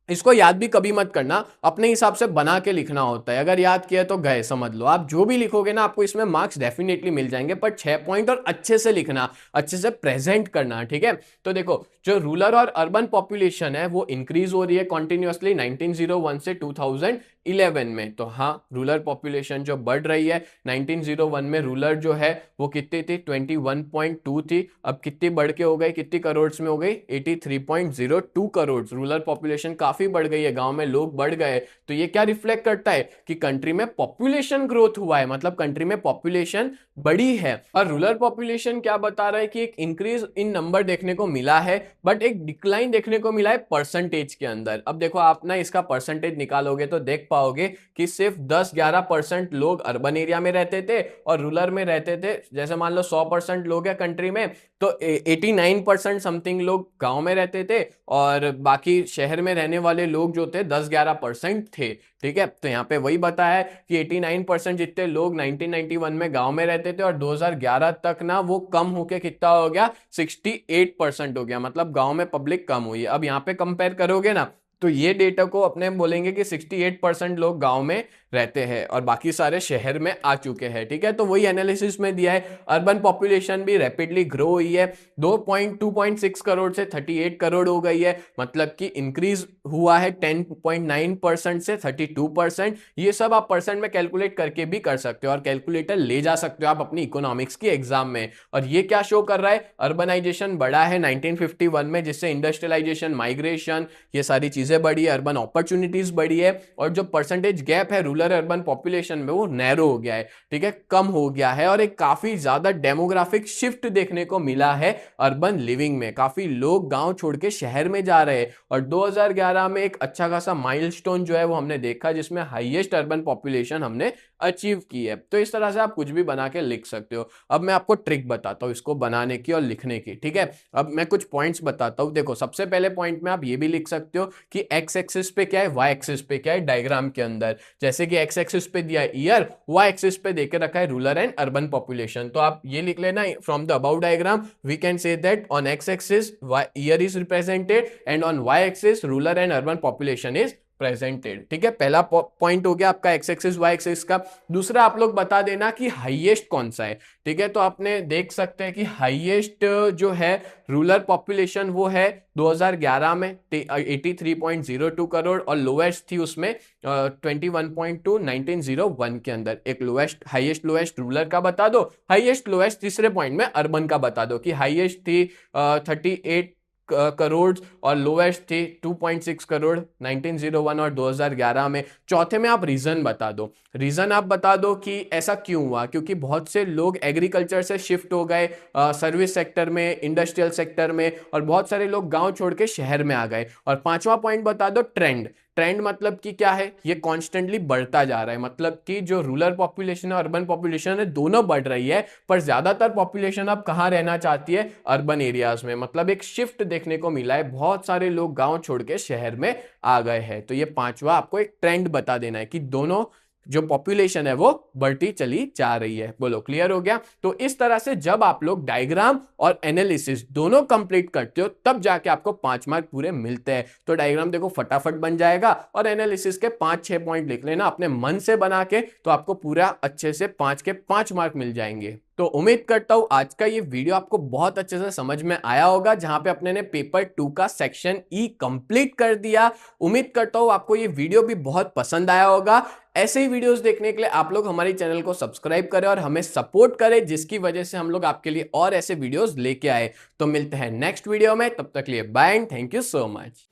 इसको याद भी कभी मत करना, अपने हिसाब से बना के लिखना होता है। अगर याद किया तो गए, समझ लो। आप जो भी लिखोगे ना आपको इसमें मार्क्स डेफिनेटली मिल जाएंगे, पर 6 पॉइंट और अच्छे से लिखना, अच्छे से प्रेजेंट करना, ठीक है। तो देखो जो रूरल और अर्बन पॉपुलेशन है वो इंक्रीज हो रही है कॉन्टिन्यूअसली 1901 से 2011 में। तो हाँ, रूरल पॉपुलेशन जो बढ़ रही है, 1901 में रूरल जो है वो कितनी थी, 21.2 थी। अब कितनी बढ़ के हो गई, कितनी करोड़ में हो गई, 83.02 करोड़। रूरल पॉपुलेशन काफी बढ़ गई है, गांव में लोग बढ़ गए। तो ये क्या रिफ्लेक्ट करता है कि कंट्री में पॉपुलेशन ग्रोथ हुआ है, मतलब कंट्री में पॉपुलेशन बड़ी है। और रूरल पॉपुलेशन क्या बता रहा है कि एक इंक्रीज इन नंबर देखने को मिला है, बट एक डिक्लाइन देखने को मिला है परसेंटेज के अंदर। अब देखो आप ना इसका परसेंटेज निकालोगे तो देख पाओगे कि सिर्फ 10-11% लोग अर्बन एरिया में रहते थे और रूरल में रहते थे। जैसे मान लो 100% लोग हैं कंट्री में, तो 89% समथिंग लोग गांव में रहते थे और बाकी शहर में रहने वाले लोग जो थे 10-11% थे, ठीक है। तो यहाँ पे वही बताया कि 89% जितने लोग 1991 में गांव में रहते थे और 2011 तक ना वो कम होके कितना हो गया, 68% हो गया, मतलब गांव में पब्लिक कम हुई है। अब यहाँ पे कंपेयर करोगे ना तो ये डेटा को अपने बोलेंगे कि 68% लोग गांव में रहते हैं और बाकी सारे शहर में आ चुके हैं, ठीक है। तो वही एनालिसिस में दिया है। अर्बन पॉपुलेशन भी रैपिडली ग्रो हुई है, 2.6 करोड़ से 38 करोड़ हो गई है, मतलब कि इंक्रीज हुआ है 10.9% से 32%। ये सब आप परसेंट में कैलकुलेट करके भी कर सकते हो और कैलकुलेटर ले जा सकते हो आप अपनी इकोनॉमिक्स की एग्जाम में। और ये क्या शो कर रहा है, अर्बनाइजेशन बढ़ा है 1951 में, जिससे इंडस्ट्रियलाइजेशन, माइग्रेशन, ये सारी चीजें बढ़ी है, अर्बन अपॉर्चुनिटीज बढ़ी है। और जो परसेंटेज गैप है रूरल अर्बन पॉपुलेशन में वो नैरो हो गया है, ठीक है, कम हो गया है। और एक काफी ज्यादा डेमोग्राफिक शिफ्ट देखने को मिला है अर्बन लिविंग में, काफी लोग गांव छोड़ के शहर में जा रहे हैं। और 2011 में एक अच्छा खासा माइलस्टोन जो है वो हमने देखा, जिसमें हाईएस्ट अर्बन पॉपुलेशन हमने अचीव की है। तो इस तरह से आप कुछ भी बना के लिख सकते हो। अब मैं आपको ट्रिक बताता हूँ इसको बनाने की और लिखने की, ठीक है। अब मैं कुछ पॉइंट्स बताता हूँ। देखो सबसे पहले पॉइंट में आप ये भी लिख सकते हो कि एक्स एक्सिस पे क्या है, वाई एक्सिस पे क्या है डायग्राम के अंदर। जैसे कि एक्स एक्सिस पे दिया है ईयर, वाई एक्सिस पे देके रखा है रूरल एंड अर्बन पॉपुलेशन। तो आप ये लिख लेना, from the above diagram we can say that on X axis year is represented and on Y axis rural and urban population is presented, ठीक है। पहला पॉइंट हो गया आपका एक्स एक्सिस वाई एक्सिस का। दूसरा आप लोग बता देना कि हाईएस्ट कौन सा है, ठीक है। तो आपने देख सकते हैं कि हाईएस्ट जो है रूरल पॉपुलेशन वो है 2011 में 83.02 करोड़ और लोएस्ट थी उसमें 21.2 1901 के अंदर। एक लोएस्ट हाईएस्ट लोएस्ट रूरल का बता दो, हाईएस्ट लोएस्ट तीसरे पॉइंट में अर्बन का बता दो कि हाईएस्ट थी 38 करोड़ और लोएस्ट थी 2.6 करोड़ 1901 और 2011 में। चौथे में आप रीजन बता दो, रीजन आप बता दो कि ऐसा क्यों हुआ, क्योंकि बहुत से लोग एग्रीकल्चर से शिफ्ट हो गए सर्विस सेक्टर में, इंडस्ट्रियल सेक्टर में, और बहुत सारे लोग गांव छोड़ के शहर में आ गए। और पांचवा पॉइंट बता दो ट्रेंड, ट्रेंड मतलब कि क्या है, ये कॉन्स्टेंटली बढ़ता जा रहा है, मतलब कि जो रूरल पॉपुलेशन है, अर्बन पॉपुलेशन है, दोनों बढ़ रही है, पर ज्यादातर पॉपुलेशन अब कहाँ रहना चाहती है, अर्बन एरियाज में। मतलब एक शिफ्ट देखने को मिला है, बहुत सारे लोग गांव छोड़ के शहर में आ गए हैं। तो ये पांचवा आपको एक ट्रेंड बता देना है कि दोनों जो पॉपुलेशन है वो बढ़ती चली जा रही है। बोलो क्लियर हो गया? तो इस तरह से जब आप लोग डायग्राम और एनालिसिस दोनों कंप्लीट करते हो तब जाके आपको 5 मार्क पूरे मिलते हैं। तो डायग्राम देखो फटाफट बन जाएगा और एनालिसिस के 5-6 पॉइंट लिख लेना अपने मन से बना के, तो आपको पूरा अच्छे से 5 के 5 मार्क मिल जाएंगे। तो उम्मीद करता हूं आज का ये वीडियो आपको बहुत अच्छे से समझ में आया होगा, जहां पे अपने ने पेपर 2 का सेक्शन ई कंप्लीट कर दिया। उम्मीद करता हूं आपको ये वीडियो भी बहुत पसंद आया होगा। ऐसे ही वीडियोस देखने के लिए आप लोग हमारे चैनल को सब्सक्राइब करें और हमें सपोर्ट करें, जिसकी वजह से हम लोग आपके लिए और ऐसे वीडियोस लेके आए। तो मिलते हैं नेक्स्ट वीडियो में, तब तक के लिए bye and thank you so much.